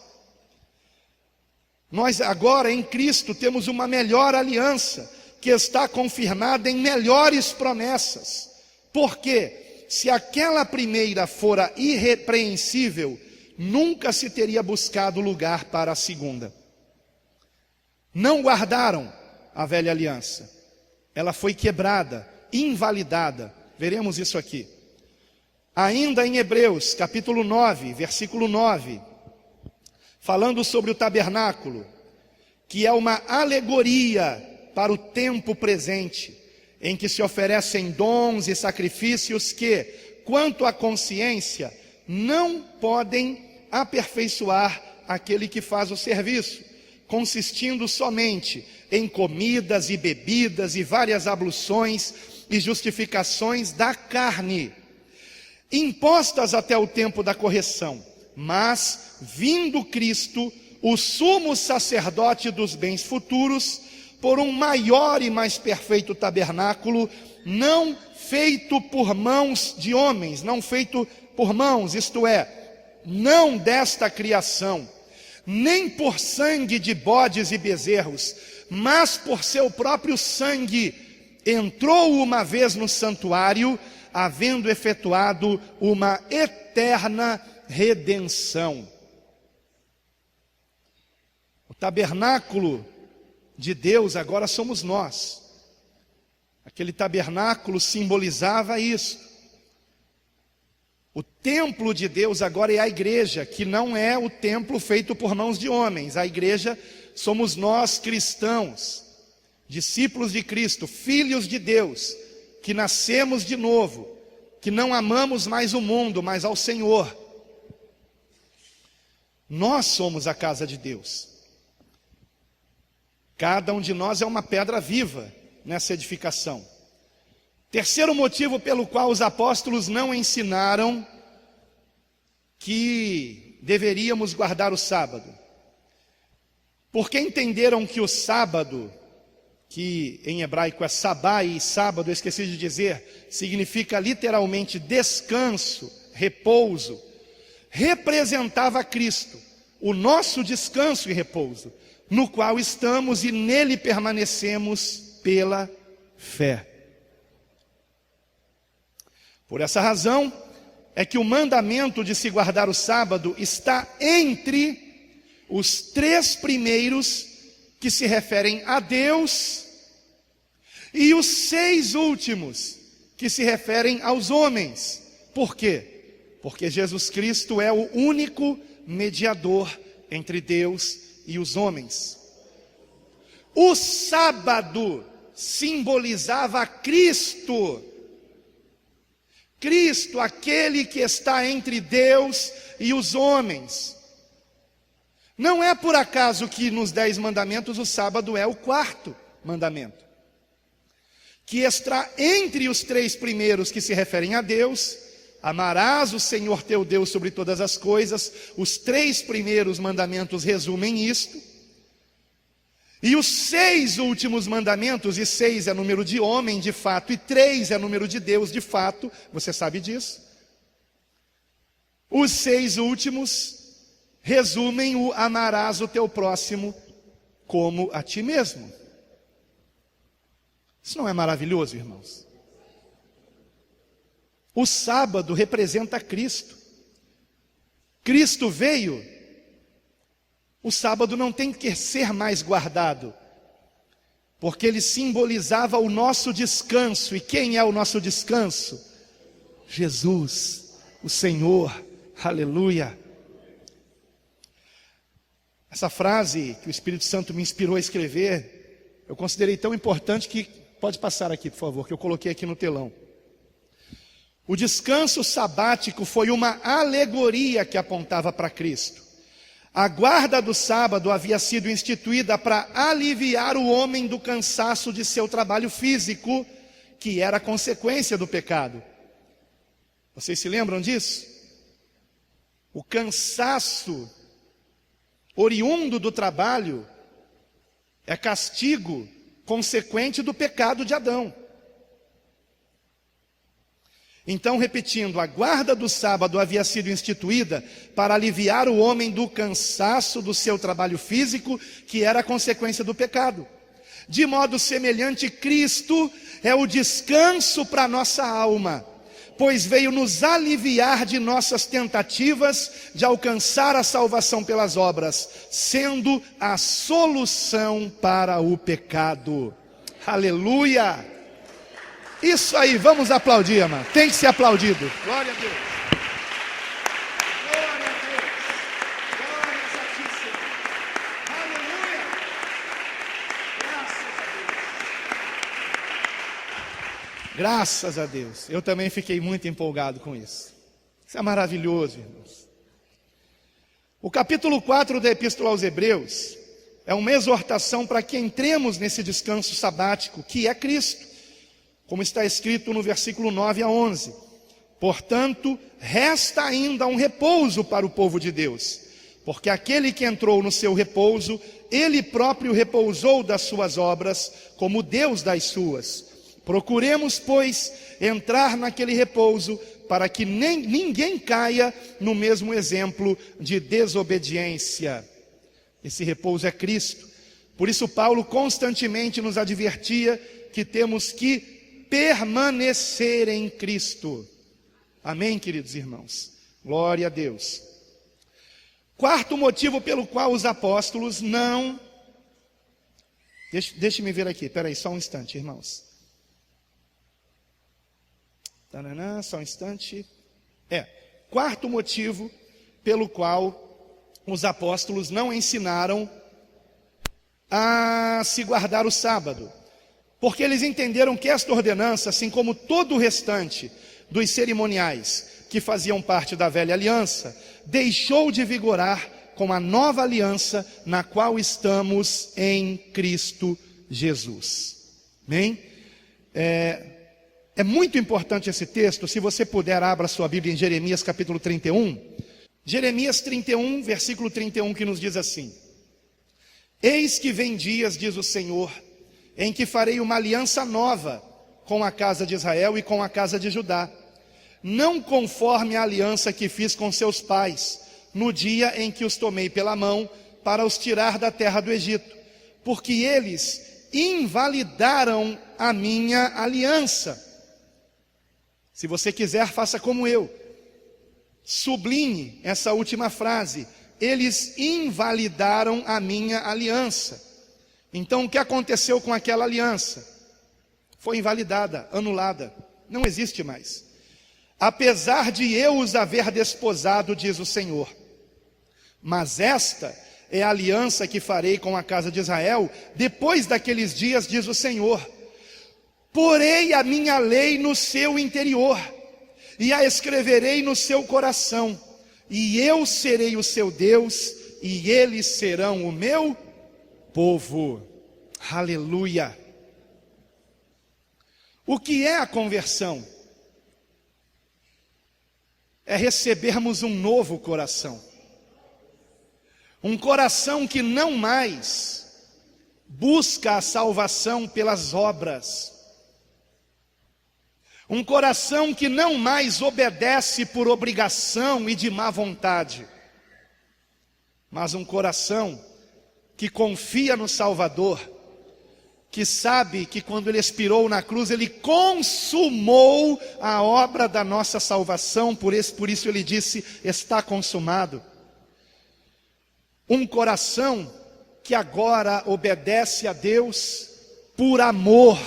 Nós agora em Cristo temos uma melhor aliança, que está confirmada em melhores promessas. Por quê? Se aquela primeira fora irrepreensível, nunca se teria buscado lugar para a segunda. Não guardaram a velha aliança. Ela foi quebrada, invalidada. Veremos isso aqui. Ainda em Hebreus, capítulo 9, versículo 9, falando sobre o tabernáculo, que é uma alegoria para o tempo presente, em que se oferecem dons e sacrifícios que, quanto à consciência, não podem aperfeiçoar aquele que faz o serviço, consistindo somente em comidas e bebidas e várias abluções e justificações da carne, impostas até o tempo da correção. Mas, vindo Cristo, o sumo sacerdote dos bens futuros, por um maior e mais perfeito tabernáculo, não feito por mãos de homens, não feito por mãos, isto é, não desta criação, nem por sangue de bodes e bezerros, mas por seu próprio sangue, entrou uma vez no santuário, havendo efetuado uma eterna redenção. O tabernáculo de Deus agora somos nós. Aquele tabernáculo simbolizava isso. O templo de Deus agora é a igreja, que não é o templo feito por mãos de homens. A igreja somos nós cristãos, discípulos de Cristo, filhos de Deus, que nascemos de novo, que não amamos mais o mundo, mas ao Senhor. Nós somos a casa de Deus. Cada um de nós é uma pedra viva nessa edificação. Terceiro motivo pelo qual os apóstolos não ensinaram que deveríamos guardar o sábado. Porque entenderam que o sábado, que em hebraico é sabá e sábado, eu esqueci de dizer, significa literalmente descanso, repouso, representava Cristo, o nosso descanso e repouso, no qual estamos e nele permanecemos pela fé. Por essa razão, é que o mandamento de se guardar o sábado está entre os 3 primeiros que se referem a Deus e os 6 últimos que se referem aos homens. Por quê? Porque Jesus Cristo é o único mediador entre Deus e os homens. O sábado simbolizava Cristo. Cristo, aquele que está entre Deus e os homens. Não é por acaso que nos 10 mandamentos o sábado é o 4º mandamento, que está entre os 3 primeiros que se referem a Deus. Amarás o Senhor teu Deus sobre todas as coisas. Os 3 primeiros mandamentos resumem isto. E os 6 últimos mandamentos, e 6 é número de homem de fato, e 3 é número de Deus de fato, você sabe disso. Os 6 últimos resumem o amarás o teu próximo como a ti mesmo. Isso não é maravilhoso, irmãos? O sábado representa Cristo. Cristo veio. O sábado não tem que ser mais guardado, porque ele simbolizava o nosso descanso. E quem é o nosso descanso? Jesus, o Senhor. Aleluia. Essa frase que o Espírito Santo me inspirou a escrever, eu considerei tão importante que, pode passar aqui, por favor, que eu coloquei aqui no telão. O descanso sabático foi uma alegoria que apontava para Cristo. A guarda do sábado havia sido instituída para aliviar o homem do cansaço de seu trabalho físico, que era consequência do pecado. Vocês se lembram disso? O cansaço oriundo do trabalho é castigo consequente do pecado de Adão. Então, repetindo, a guarda do sábado havia sido instituída para aliviar o homem do cansaço do seu trabalho físico, que era a consequência do pecado. De modo semelhante, Cristo é o descanso para a nossa alma, pois veio nos aliviar de nossas tentativas de alcançar a salvação pelas obras, sendo a solução para o pecado. Aleluia! Isso aí, vamos aplaudir, irmão. Tem que ser aplaudido. Glória a Deus. Glória a Deus. Glória Santíssima. Aleluia. Graças a Deus. Eu também fiquei muito empolgado com isso. Isso é maravilhoso, irmãos. O capítulo 4 da Epístola aos Hebreus é uma exortação para que entremos nesse descanso sabático, que é Cristo. Como está escrito no versículo 9 a 11. Portanto, resta ainda um repouso para o povo de Deus, porque aquele que entrou no seu repouso, ele próprio repousou das suas obras, como Deus das suas. Procuremos, pois, entrar naquele repouso, para que ninguém caia no mesmo exemplo de desobediência. Esse repouso é Cristo. Por isso Paulo constantemente nos advertia que temos que permanecer em Cristo. Amém, queridos irmãos? Glória a Deus. Quarto motivo pelo qual os apóstolos não... Deixe-me ver aqui, espera aí, só um instante, irmãos. Taranã, só um instante. Quarto motivo pelo qual os apóstolos não ensinaram a se guardar o sábado. Porque eles entenderam que esta ordenança, assim como todo o restante dos cerimoniais que faziam parte da velha aliança, deixou de vigorar com a nova aliança na qual estamos em Cristo Jesus. Amém? É muito importante esse texto. Se você puder, abra sua Bíblia em Jeremias capítulo 31. Jeremias 31, versículo 31, que nos diz assim: Eis que vem dias, diz o Senhor, em que farei uma aliança nova com a casa de Israel e com a casa de Judá, não conforme a aliança que fiz com seus pais, no dia em que os tomei pela mão para os tirar da terra do Egito, porque eles invalidaram a minha aliança. Se você quiser, faça como eu. Sublinhe essa última frase: eles invalidaram a minha aliança. Então o que aconteceu com aquela aliança? Foi invalidada, anulada, não existe mais. Apesar de eu os haver desposado, diz o Senhor. Mas esta é a aliança que farei com a casa de Israel depois daqueles dias, diz o Senhor. Porei a minha lei no seu interior e a escreverei no seu coração, e eu serei o seu Deus e eles serão o meu povo. Aleluia. O que é a conversão? É recebermos um novo coração. Um coração que não mais busca a salvação pelas obras. Um coração que não mais obedece por obrigação e de má vontade. Mas um coração que confia no Salvador, que sabe que quando Ele expirou na cruz, Ele consumou a obra da nossa salvação, por isso Ele disse, está consumado. Um coração que agora obedece a Deus por amor,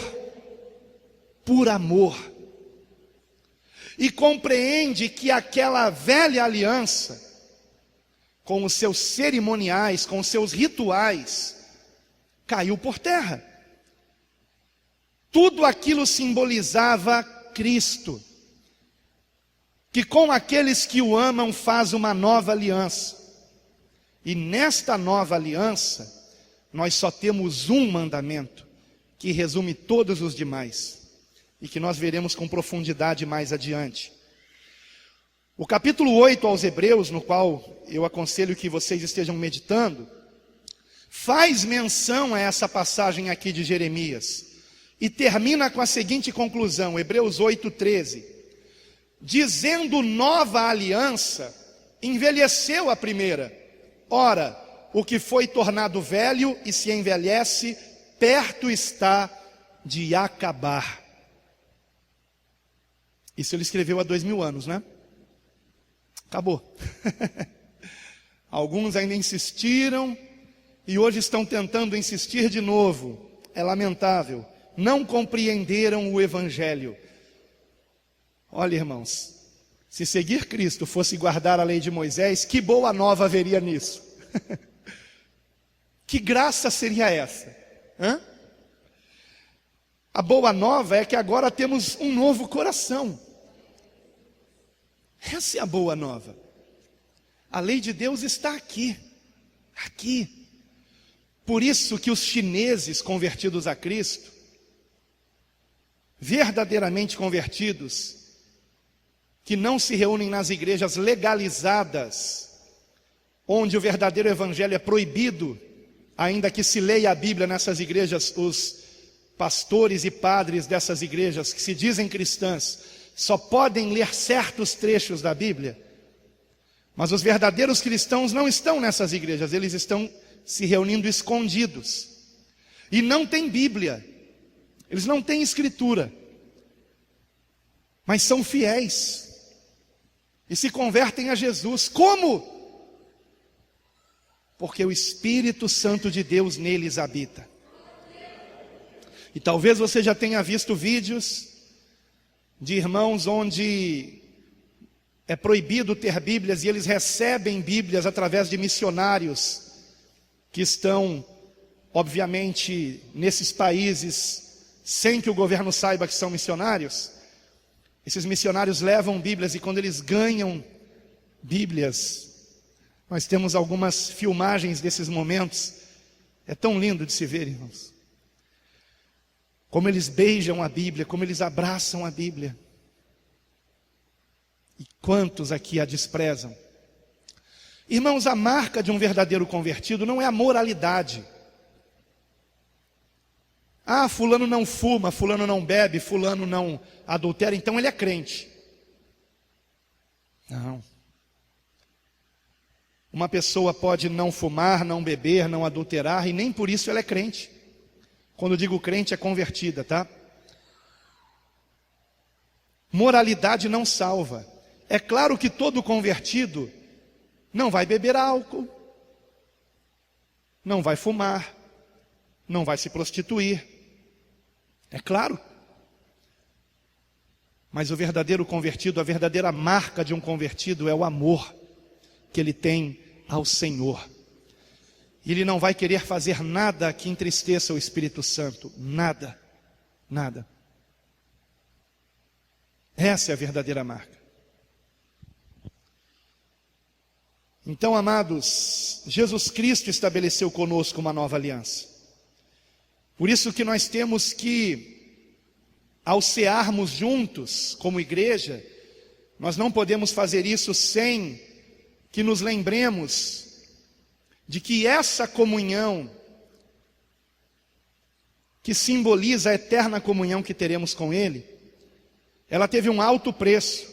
e compreende que aquela velha aliança, com os seus cerimoniais, com os seus rituais, caiu por terra. Tudo aquilo simbolizava Cristo, que com aqueles que o amam faz uma nova aliança. E nesta nova aliança, nós só temos um mandamento, que resume todos os demais, e que nós veremos com profundidade mais adiante. O capítulo 8 aos Hebreus, no qual eu aconselho que vocês estejam meditando, faz menção a essa passagem aqui de Jeremias, e termina com a seguinte conclusão, Hebreus 8:13, dizendo nova aliança, envelheceu a primeira. Ora, o que foi tornado velho e se envelhece, perto está de acabar. Isso ele escreveu há 2000 anos, né? Acabou. Alguns ainda insistiram e hoje estão tentando insistir de novo. É lamentável. Não compreenderam o Evangelho. Olha, irmãos, se seguir Cristo fosse guardar a lei de Moisés, que boa nova haveria nisso? Que graça seria essa? A boa nova é que agora temos um novo coração. Essa é a boa nova. A lei de Deus está aqui. Aqui. Por isso que os chineses convertidos a Cristo, verdadeiramente convertidos, que não se reúnem nas igrejas legalizadas, onde o verdadeiro evangelho é proibido, ainda que se leia a Bíblia nessas igrejas, os pastores e padres dessas igrejas, que se dizem cristãs, só podem ler certos trechos da Bíblia. Mas os verdadeiros cristãos não estão nessas igrejas, eles estão se reunindo escondidos. E não tem Bíblia, eles não têm escritura, mas são fiéis e se convertem a Jesus. Como? Porque o Espírito Santo de Deus neles habita. E talvez você já tenha visto vídeos de irmãos onde é proibido ter Bíblias e eles recebem Bíblias através de missionários que estão, obviamente, nesses países sem que o governo saiba que são missionários. Esses missionários levam Bíblias e quando eles ganham Bíblias, nós temos algumas filmagens desses momentos. É tão lindo de se ver, irmãos. Como eles beijam a Bíblia, como eles abraçam a Bíblia. E quantos aqui a desprezam? Irmãos, a marca de um verdadeiro convertido não é a moralidade. Ah, fulano não fuma, fulano não bebe, fulano não adultera, então ele é crente. Não. Uma pessoa pode não fumar, não beber, não adulterar, e nem por isso ela é crente. Quando eu digo crente, é convertida, tá? Moralidade não salva. É claro que todo convertido não vai beber álcool, não vai fumar, não vai se prostituir. É claro. Mas o verdadeiro convertido, a verdadeira marca de um convertido é o amor que ele tem ao Senhor. E ele não vai querer fazer nada que entristeça o Espírito Santo. Nada, nada. Essa é a verdadeira marca. Então, amados, Jesus Cristo estabeleceu conosco uma nova aliança. Por isso que nós temos que, ao cearmos juntos como igreja, nós não podemos fazer isso sem que nos lembremos de que essa comunhão, que simboliza a eterna comunhão que teremos com Ele, ela teve um alto preço,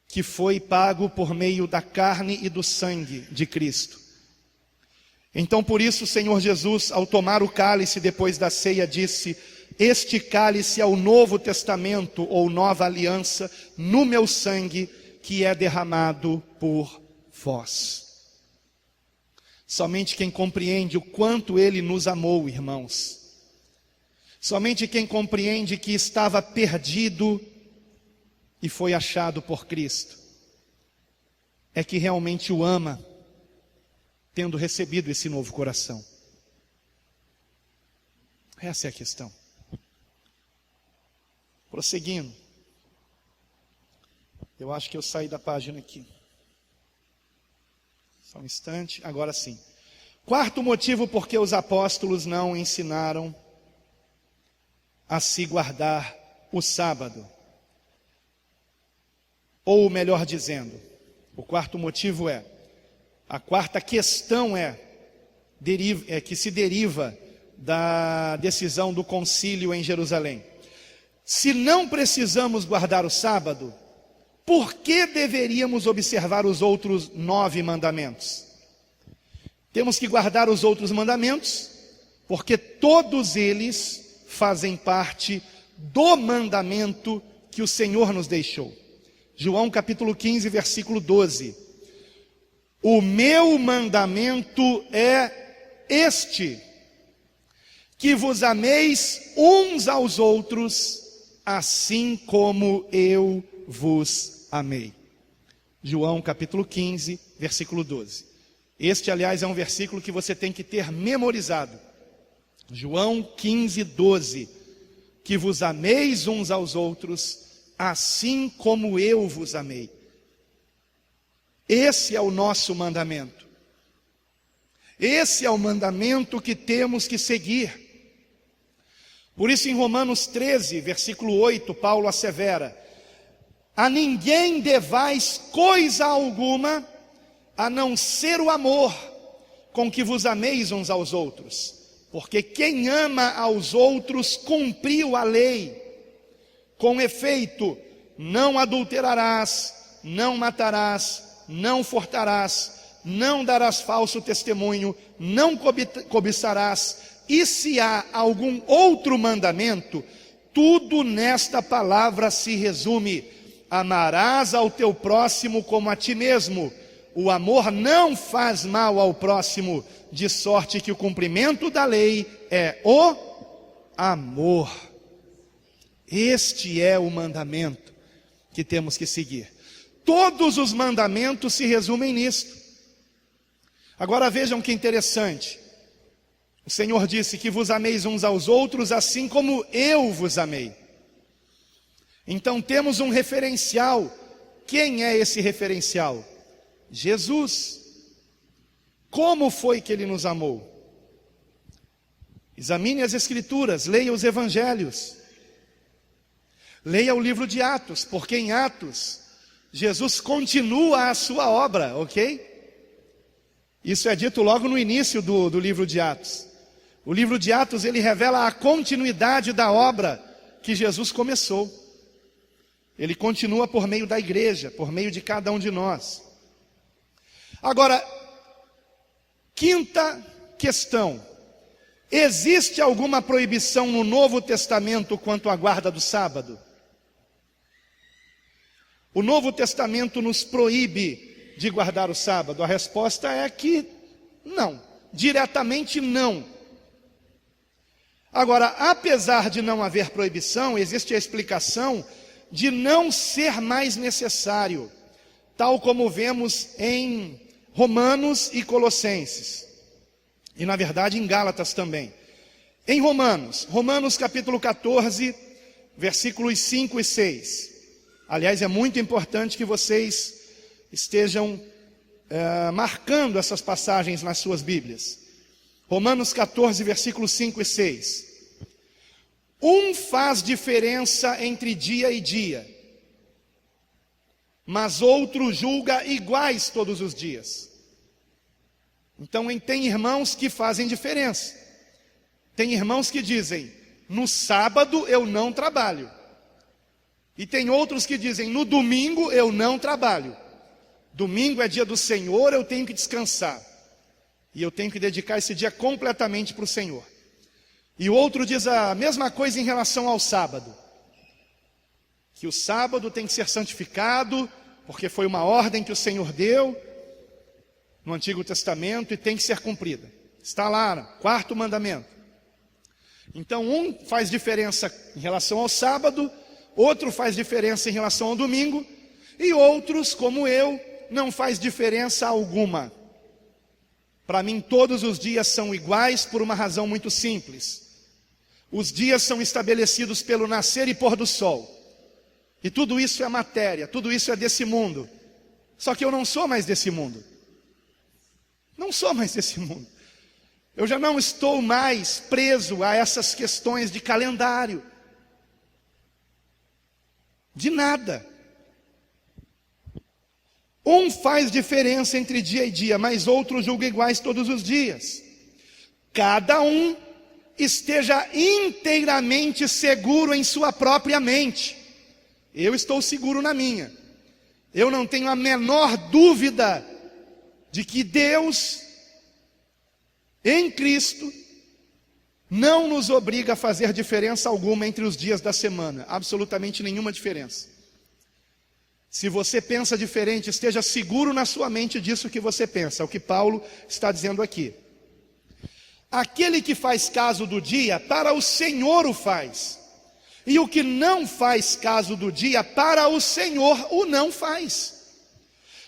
que foi pago por meio da carne e do sangue de Cristo. Então por isso o Senhor Jesus, ao tomar o cálice depois da ceia, disse: este cálice é o novo testamento ou nova aliança no meu sangue, que é derramado por vós. Somente quem compreende o quanto Ele nos amou, irmãos, somente quem compreende que estava perdido e foi achado por Cristo, é que realmente o ama, tendo recebido esse novo coração. Essa é a questão. Prosseguindo. Eu acho que eu saí da página aqui. Só um instante, agora sim. Quarto motivo por que os apóstolos não ensinaram a se guardar o sábado. Ou melhor dizendo, o quarto motivo a quarta questão que se deriva da decisão do concílio em Jerusalém. Se não precisamos guardar o sábado, por que deveríamos observar os outros 9 mandamentos? Temos que guardar os outros mandamentos, porque todos eles fazem parte do mandamento que o Senhor nos deixou. João capítulo 15, versículo 12. O meu mandamento é este: que vos ameis uns aos outros, assim como eu vos amei. João capítulo 15, versículo 12. Este, aliás, é um versículo que você tem que ter memorizado. João 15, 12. Que vos ameis uns aos outros, assim como eu vos amei. Esse é o nosso mandamento. Esse é o mandamento que temos que seguir. Por isso em Romanos 13, versículo 8, Paulo assevera: a ninguém devais coisa alguma, a não ser o amor, com que vos ameis uns aos outros. Porque quem ama aos outros cumpriu a lei. Com efeito, não adulterarás, não matarás, não furtarás, não darás falso testemunho, não cobiçarás, e se há algum outro mandamento, tudo nesta palavra se resume: amarás ao teu próximo como a ti mesmo. O amor não faz mal ao próximo, de sorte que o cumprimento da lei é o amor. Este é o mandamento que temos que seguir. Todos os mandamentos se resumem nisto. Agora vejam que interessante. O Senhor disse que vos ameis uns aos outros assim como eu vos amei. Então temos um referencial. Quem é esse referencial? Jesus. Como foi que Ele nos amou? Examine as Escrituras, leia os Evangelhos. Leia o livro de Atos, porque em Atos, Jesus continua a sua obra, ok? Isso é dito logo no início do livro de Atos. O livro de Atos, ele revela a continuidade da obra que Jesus começou. Ele continua por meio da igreja, por meio de cada um de nós. Agora, quinta questão. Existe alguma proibição no Novo Testamento quanto à guarda do sábado? O Novo Testamento nos proíbe de guardar o sábado? A resposta é que não, diretamente não. Agora, apesar de não haver proibição, existe a explicação de não ser mais necessário, tal como vemos em Romanos e Colossenses, e na verdade em Gálatas também. Em Romanos capítulo 14, versículos 5 e 6. Aliás, é muito importante que vocês estejam marcando essas passagens nas suas Bíblias. Romanos 14, versículos 5 e 6. Um faz diferença entre dia e dia, mas outro julga iguais todos os dias. Então tem irmãos que fazem diferença. Tem irmãos que dizem: no sábado eu não trabalho. E tem outros que dizem: no domingo eu não trabalho. Domingo é dia do Senhor, eu tenho que descansar. E eu tenho que dedicar esse dia completamente para o Senhor. E o outro diz a mesma coisa em relação ao sábado. Que o sábado tem que ser santificado, porque foi uma ordem que o Senhor deu no Antigo Testamento e tem que ser cumprida. Está lá, 4º mandamento. Então um faz diferença em relação ao sábado, outro faz diferença em relação ao domingo, e outros, como eu, não faz diferença alguma. Para mim todos os dias são iguais por uma razão muito simples. Os dias são estabelecidos pelo nascer e pôr do sol. E tudo isso é matéria, tudo isso é desse mundo. Só que eu não sou mais desse mundo. Não sou mais desse mundo. Eu já não estou mais preso a essas questões de calendário. De nada. Um faz diferença entre dia e dia, mas outro julga iguais todos os dias. Cada um esteja inteiramente seguro em sua própria mente. Eu estou seguro na minha. Eu não tenho a menor dúvida de que Deus, em Cristo, não nos obriga a fazer diferença alguma entre os dias da semana. Absolutamente nenhuma diferença. Se você pensa diferente, esteja seguro na sua mente disso que você pensa. É o que Paulo está dizendo aqui. Aquele que faz caso do dia, para o Senhor o faz. E o que não faz caso do dia, para o Senhor o não faz.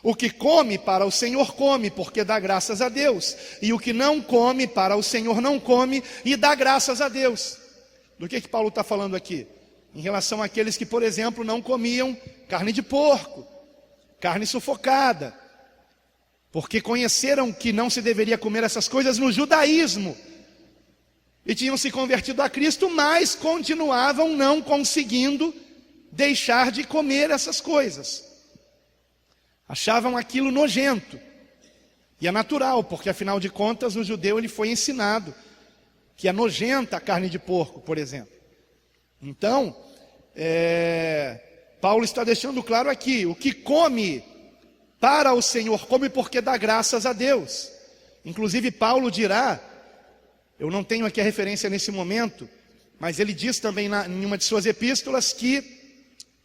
O que come, para o Senhor come, porque dá graças a Deus. E o que não come, para o Senhor não come, e dá graças a Deus. Do que Paulo está falando aqui? Em relação àqueles que, por exemplo, não comiam carne de porco, carne sufocada, porque conheceram que não se deveria comer essas coisas no judaísmo, e tinham se convertido a Cristo, mas continuavam não conseguindo deixar de comer essas coisas. Achavam aquilo nojento, e é natural, porque afinal de contas o judeu ele foi ensinado que é nojenta a carne de porco, por exemplo. Então, Paulo está deixando claro aqui: o que come para o Senhor, come porque dá graças a Deus. Inclusive Paulo dirá, eu não tenho aqui a referência nesse momento, mas ele diz também em uma de suas epístolas que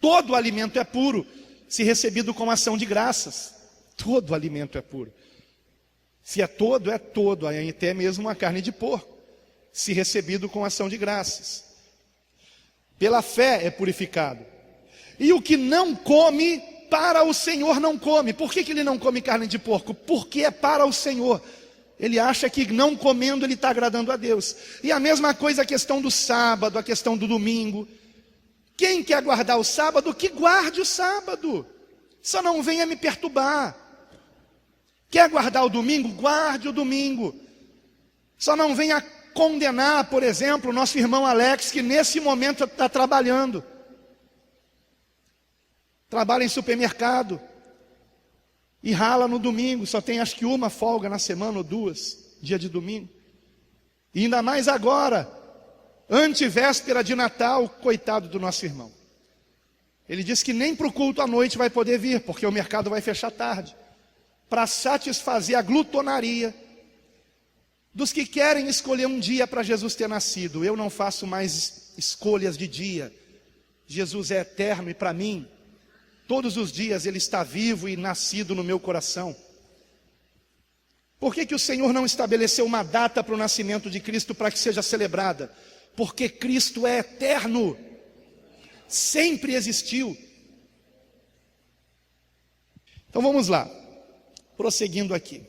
todo alimento é puro, se recebido com ação de graças. Todo alimento é puro. Se é todo, até mesmo a carne de porco, se recebido com ação de graças. Pela fé é purificado. E o que não come, para o Senhor não come. Por que ele não come carne de porco? Porque é para o Senhor. Ele acha que não comendo ele está agradando a Deus. E a mesma coisa a questão do sábado, a questão do domingo. Quem quer guardar o sábado, que guarde o sábado. Só não venha me perturbar. Quer guardar o domingo? Guarde o domingo. Só não venha condenar, por exemplo, o nosso irmão Alex, que nesse momento está trabalhando. Trabalha em supermercado. E rala no domingo, só tem acho que uma folga na semana ou duas, dia de domingo. E ainda mais agora, antevéspera de Natal, coitado do nosso irmão. Ele disse que nem para o culto à noite vai poder vir, porque o mercado vai fechar tarde. Para satisfazer a glutonaria dos que querem escolher um dia para Jesus ter nascido. Eu não faço mais escolhas de dia. Jesus é eterno e para mim, todos os dias Ele está vivo e nascido no meu coração. Por que o Senhor não estabeleceu uma data para o nascimento de Cristo para que seja celebrada? Porque Cristo é eterno. Sempre existiu. Então vamos lá. Prosseguindo aqui.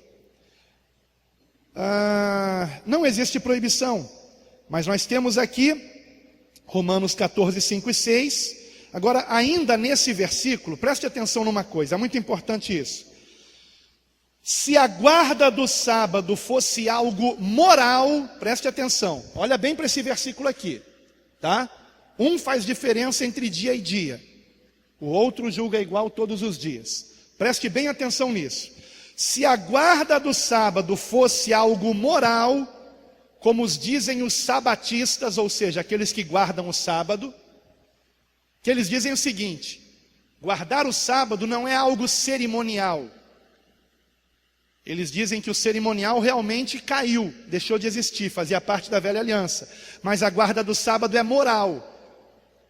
Não existe proibição. Mas nós temos aqui Romanos 14, 5 e 6. Agora, ainda nesse versículo, preste atenção numa coisa, é muito importante isso. Se a guarda do sábado fosse algo moral, preste atenção, olha bem para esse versículo aqui, tá? Um faz diferença entre dia e dia, o outro julga igual todos os dias. Preste bem atenção nisso. Se a guarda do sábado fosse algo moral, como os dizem os sabatistas, ou seja, aqueles que guardam o sábado, que eles dizem o seguinte: guardar o sábado não é algo cerimonial. Eles dizem que o cerimonial realmente caiu, deixou de existir, fazia parte da velha aliança. Mas a guarda do sábado é moral.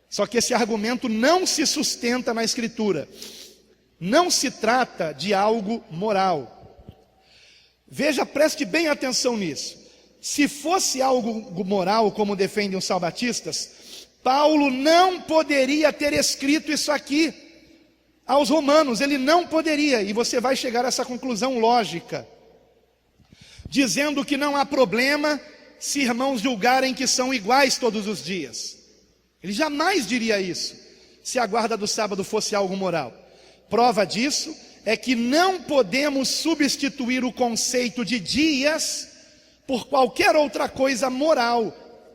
Só que esse argumento não se sustenta na Escritura. Não se trata de algo moral. Veja, preste bem atenção nisso. Se fosse algo moral, como defendem os sabatistas, Paulo não poderia ter escrito isso aqui aos romanos, ele não poderia, e você vai chegar a essa conclusão lógica, dizendo que não há problema se irmãos julgarem que são iguais todos os dias. Ele jamais diria isso, se a guarda do sábado fosse algo moral. Prova disso é que não podemos substituir o conceito de dias por qualquer outra coisa moral,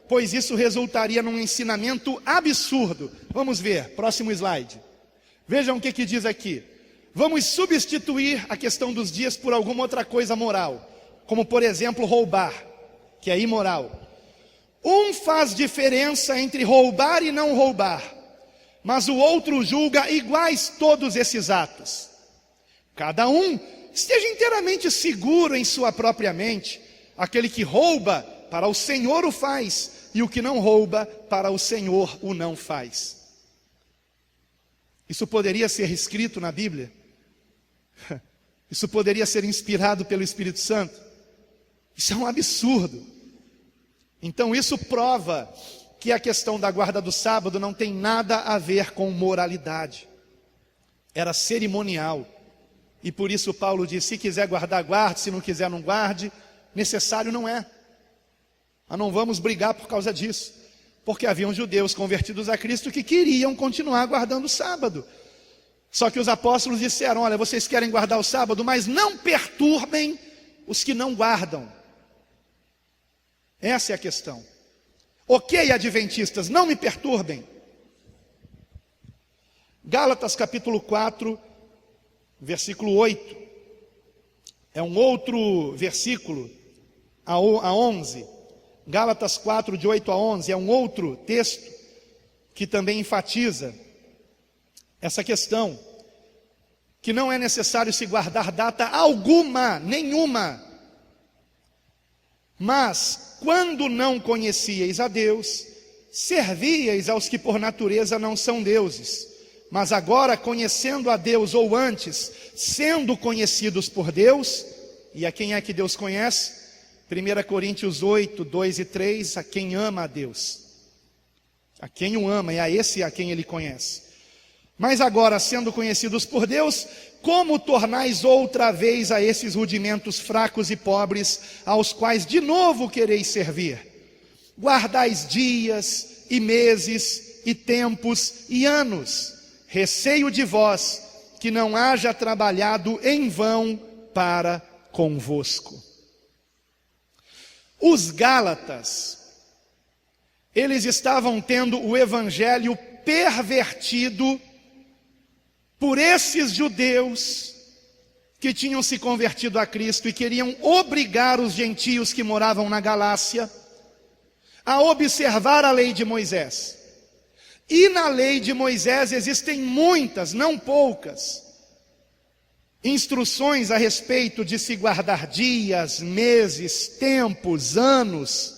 pois isso resultaria num ensinamento absurdo. Vamos ver, próximo slide. Vejam o que diz aqui. Vamos substituir a questão dos dias por alguma outra coisa moral, como por exemplo roubar, que é imoral. Um faz diferença entre roubar e não roubar, mas o outro julga iguais todos esses atos. Cada um esteja inteiramente seguro em sua própria mente. Aquele que rouba, para o Senhor o faz, e o que não rouba, para o Senhor o não faz. Isso poderia ser escrito na Bíblia? Isso poderia ser inspirado pelo Espírito Santo? Isso é um absurdo. Então isso prova que a questão da guarda do sábado não tem nada a ver com moralidade. Era cerimonial. E por isso Paulo diz: se quiser guardar, guarde, se não quiser, não guarde. Necessário não é. Mas não vamos brigar por causa disso. Porque haviam judeus convertidos a Cristo que queriam continuar guardando o sábado. Só que os apóstolos disseram: olha, vocês querem guardar o sábado, mas não perturbem os que não guardam. Essa é a questão. Ok, adventistas, não me perturbem. Gálatas capítulo 4, versículo 8. É um outro versículo, a 11. Gálatas 4, de 8 a 11, é um outro texto, que também enfatiza essa questão, que não é necessário se guardar data alguma, nenhuma. Mas, quando não conhecieis a Deus, servíeis aos que por natureza não são deuses. Mas agora, conhecendo a Deus, ou antes, sendo conhecidos por Deus, e a quem é que Deus conhece? 1 Coríntios 8, 2 e 3, a quem ama a Deus. A quem o ama, é a esse a quem ele conhece. Mas agora, sendo conhecidos por Deus, como tornais outra vez a esses rudimentos fracos e pobres, aos quais de novo quereis servir? Guardais dias e meses e tempos e anos. Receio de vós que não haja trabalhado em vão para convosco. Os Gálatas, eles estavam tendo o evangelho pervertido por esses judeus que tinham se convertido a Cristo e queriam obrigar os gentios que moravam na Galácia a observar a lei de Moisés. E na lei de Moisés existem muitas, não poucas, instruções a respeito de se guardar dias, meses, tempos, anos.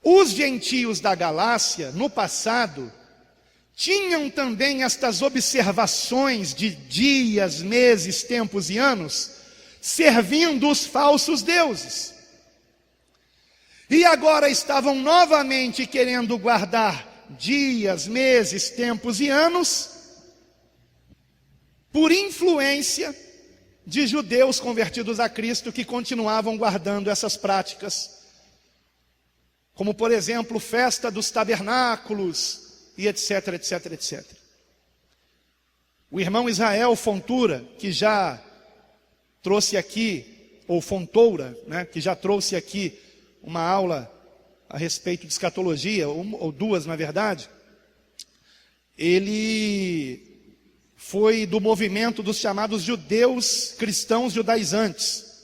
Os gentios da Galácia, no passado, tinham também estas observações de dias, meses, tempos e anos, servindo os falsos deuses. E agora estavam novamente querendo guardar dias, meses, tempos e anos, por influência de judeus convertidos a Cristo que continuavam guardando essas práticas, como por exemplo, festa dos tabernáculos e etc, etc, etc. O irmão Israel Fontoura, que já trouxe aqui, ou Fontoura, né, que já trouxe aqui uma aula a respeito de escatologia, ou duas na verdade, ele foi do movimento dos chamados judeus cristãos judaizantes.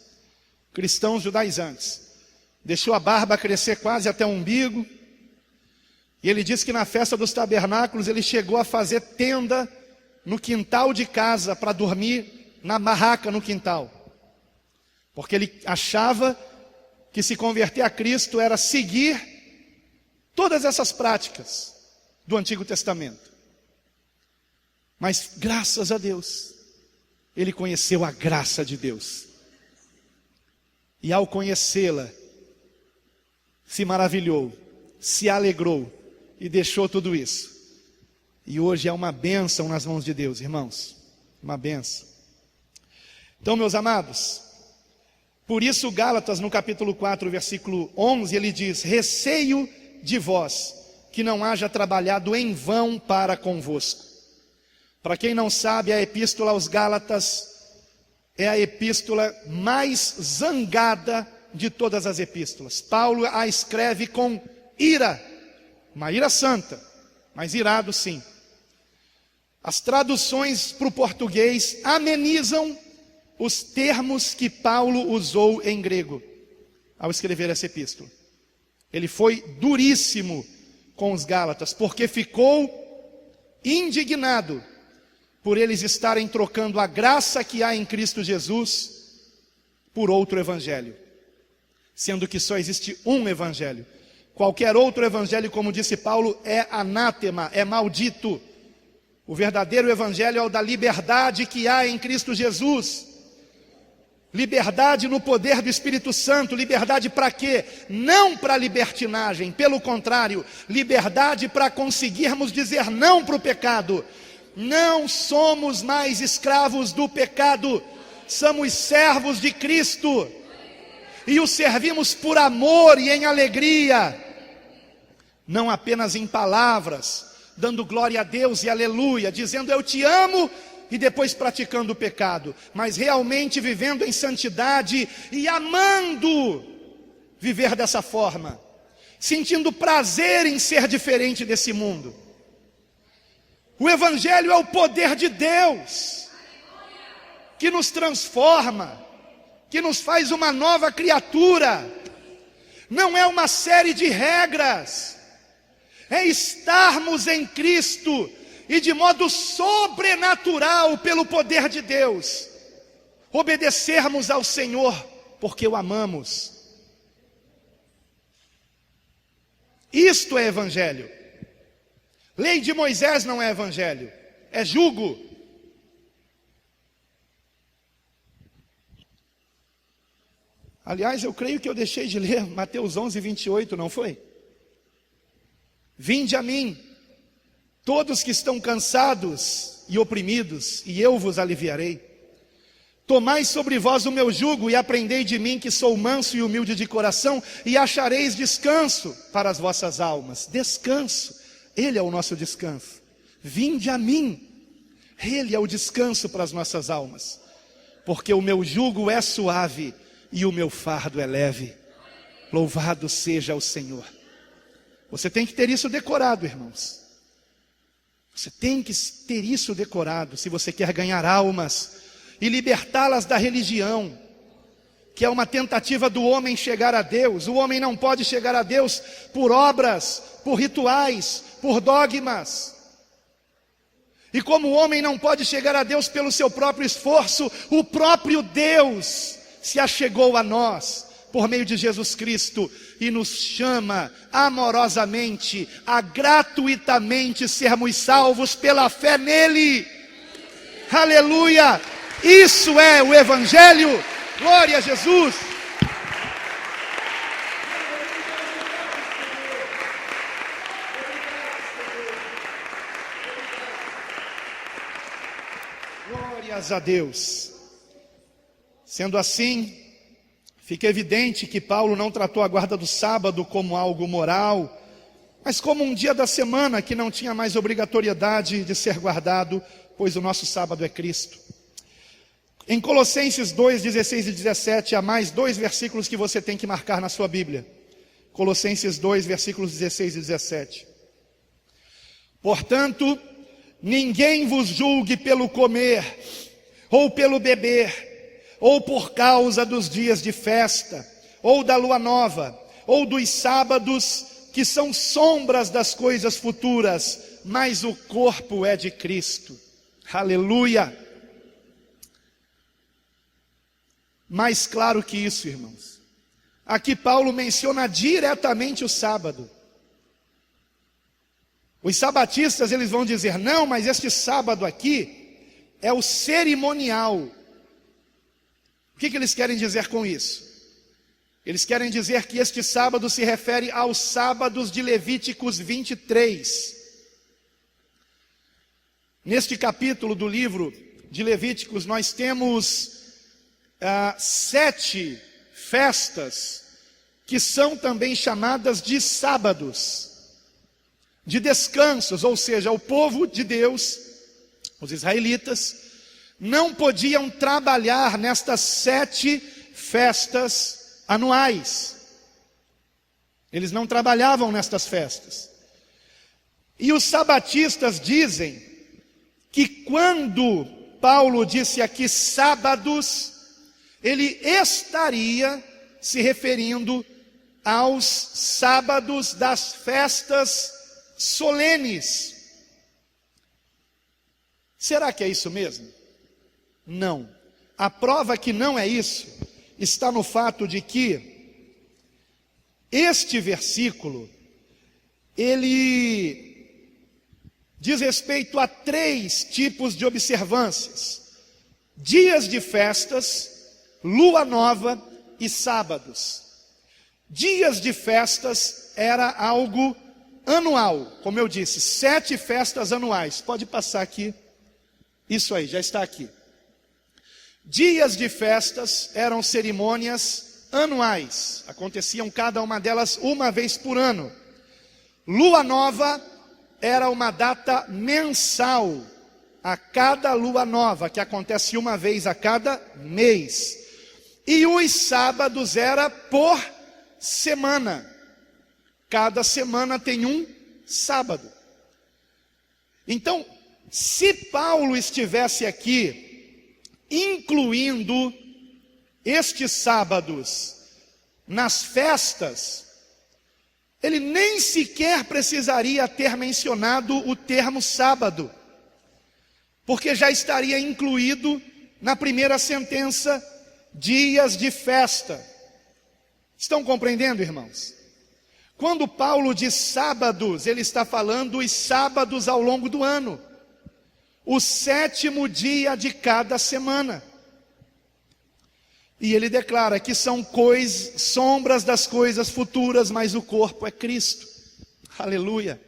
Cristãos judaizantes. Deixou a barba crescer quase até o umbigo. E ele disse que na festa dos tabernáculos ele chegou a fazer tenda no quintal de casa para dormir na barraca no quintal. Porque ele achava que se converter a Cristo era seguir todas essas práticas do Antigo Testamento. Mas graças a Deus, ele conheceu a graça de Deus. E ao conhecê-la, se maravilhou, se alegrou e deixou tudo isso. E hoje é uma bênção nas mãos de Deus, irmãos. Uma bênção. Então, meus amados, por isso Gálatas no capítulo 4, versículo 11, ele diz: receio de vós que não haja trabalhado em vão para convosco. Para quem não sabe, a epístola aos Gálatas é a epístola mais zangada de todas as epístolas. Paulo a escreve com ira, uma ira santa, mas irado sim. As traduções para o português amenizam os termos que Paulo usou em grego ao escrever essa epístola. Ele foi duríssimo com os Gálatas, porque ficou indignado por eles estarem trocando a graça que há em Cristo Jesus por outro evangelho, sendo que só existe um evangelho. Qualquer outro evangelho, como disse Paulo, é anátema, é maldito. O verdadeiro evangelho é o da liberdade que há em Cristo Jesus. Liberdade no poder do Espírito Santo. Liberdade para quê? Não para libertinagem, pelo contrário, liberdade para conseguirmos dizer não para o pecado. Não somos mais escravos do pecado, somos servos de Cristo, e o servimos por amor e em alegria, não apenas em palavras, dando glória a Deus e aleluia, dizendo eu te amo, e depois praticando o pecado, mas realmente vivendo em santidade e amando viver dessa forma, sentindo prazer em ser diferente desse mundo. O evangelho é o poder de Deus, que nos transforma, que nos faz uma nova criatura. Não é uma série de regras, é estarmos em Cristo e de modo sobrenatural, pelo poder de Deus, obedecermos ao Senhor, porque o amamos. Isto é evangelho. Lei de Moisés não é evangelho, é jugo. Aliás, eu creio que eu deixei de ler Mateus 11, 28, não foi? Vinde a mim, todos que estão cansados e oprimidos, e eu vos aliviarei. Tomai sobre vós o meu jugo e aprendei de mim, que sou manso e humilde de coração, e achareis descanso para as vossas almas. Descanso, Ele é o nosso descanso. Vinde a mim, Ele é o descanso para as nossas almas. Porque o meu jugo é suave e o meu fardo é leve. Louvado seja o Senhor. Você tem que ter isso decorado, irmãos. Você tem que ter isso decorado, se você quer ganhar almas e libertá-las da religião, que é uma tentativa do homem chegar a Deus. O homem não pode chegar a Deus por obras, por rituais, por dogmas. E como o homem não pode chegar a Deus pelo seu próprio esforço, o próprio Deus se achegou a nós por meio de Jesus Cristo e nos chama amorosamente a gratuitamente sermos salvos pela fé nele. Aleluia! Isso é o evangelho. Glória a Jesus. Glórias a Deus. Sendo assim, fica evidente que Paulo não tratou a guarda do sábado como algo moral, mas como um dia da semana que não tinha mais obrigatoriedade de ser guardado, pois o nosso sábado é Cristo. Em Colossenses 2, 16 e 17, há mais 2 versículos que você tem que marcar na sua Bíblia. Colossenses 2, versículos 16 e 17. Portanto, ninguém vos julgue pelo comer, ou pelo beber, ou por causa dos dias de festa, ou da lua nova, ou dos sábados, que são sombras das coisas futuras, mas o corpo é de Cristo. Aleluia! Mais claro que isso, irmãos. Aqui Paulo menciona diretamente o sábado. Os sabatistas, eles vão dizer, não, mas este sábado aqui é o cerimonial. O que eles querem dizer com isso? Eles querem dizer que este sábado se refere aos sábados de Levíticos 23. Neste capítulo do livro de Levíticos, nós temos 7 festas que são também chamadas de sábados, de descansos, ou seja, o povo de Deus, os israelitas, não podiam trabalhar nestas 7 festas anuais. Eles não trabalhavam nestas festas. E os sabatistas dizem que quando Paulo disse aqui sábados, ele estaria se referindo aos sábados das festas solenes. Será que é isso mesmo? Não. A prova que não é isso está no fato de que este versículo, ele diz respeito a 3 tipos de observâncias: dias de festas, lua nova e sábados. Dias de festas era algo anual, como eu disse, 7 festas anuais. Pode passar aqui, isso aí, já está aqui. Dias de festas eram cerimônias anuais, aconteciam cada uma delas uma vez por ano. Lua nova era uma data mensal, a cada lua nova, que acontece uma vez a cada mês. E os sábados era por semana. Cada semana tem um sábado. Então, se Paulo estivesse aqui, incluindo estes sábados nas festas, ele nem sequer precisaria ter mencionado o termo sábado, porque já estaria incluído na primeira sentença, dias de festa. Estão compreendendo, irmãos? Quando Paulo diz sábados, ele está falando os sábados ao longo do ano, o 7º dia de cada semana. E ele declara que são sombras das coisas futuras, mas o corpo é Cristo. Aleluia.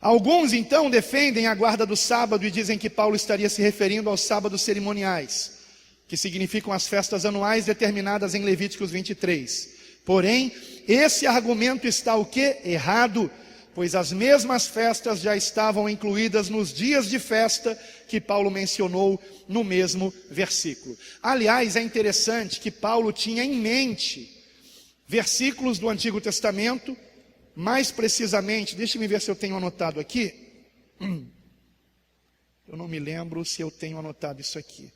Alguns então defendem a guarda do sábado e dizem que Paulo estaria se referindo aos sábados cerimoniais, que significam as festas anuais determinadas em Levíticos 23. Porém, esse argumento está o quê? Errado, pois as mesmas festas já estavam incluídas nos dias de festa que Paulo mencionou no mesmo versículo. Aliás, é interessante que Paulo tinha em mente versículos do Antigo Testamento, mais precisamente, deixe-me ver se eu tenho anotado aqui. Eu não me lembro se eu tenho anotado isso aqui.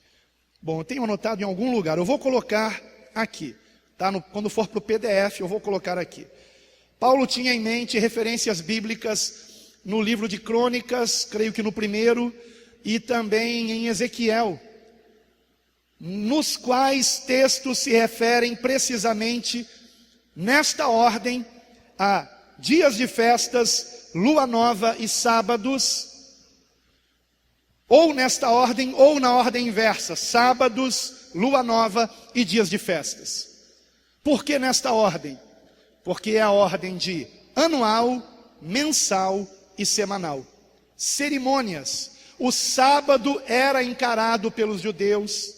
Bom, eu tenho anotado em algum lugar, eu vou colocar aqui, tá? Quando for para o PDF, eu vou colocar aqui. Paulo tinha em mente referências bíblicas no livro de Crônicas, creio que no 1º, e também em Ezequiel, nos quais textos se referem precisamente nesta ordem a dias de festas, lua nova e sábados, ou nesta ordem, ou na ordem inversa, sábados, lua nova e dias de festas. Por que nesta ordem? Porque é a ordem de anual, mensal e semanal. Cerimônias. O sábado era encarado pelos judeus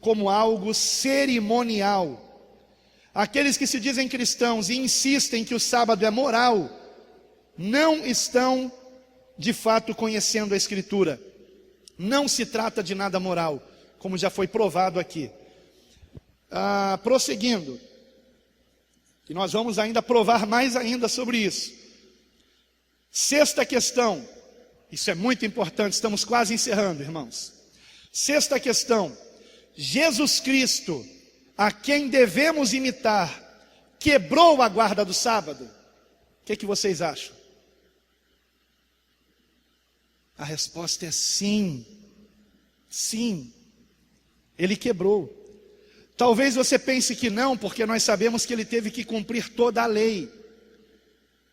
como algo cerimonial. Aqueles que se dizem cristãos e insistem que o sábado é moral, não estão de fato conhecendo a Escritura. Não se trata de nada moral, como já foi provado aqui. Prosseguindo, e nós vamos ainda provar mais ainda sobre isso. Sexta questão, isso é muito importante, estamos quase encerrando, irmãos. Sexta questão, Jesus Cristo, a quem devemos imitar, quebrou a guarda do sábado? O que vocês acham? A resposta é sim. Sim, ele quebrou. Talvez você pense que não, porque nós sabemos que ele teve que cumprir toda a lei.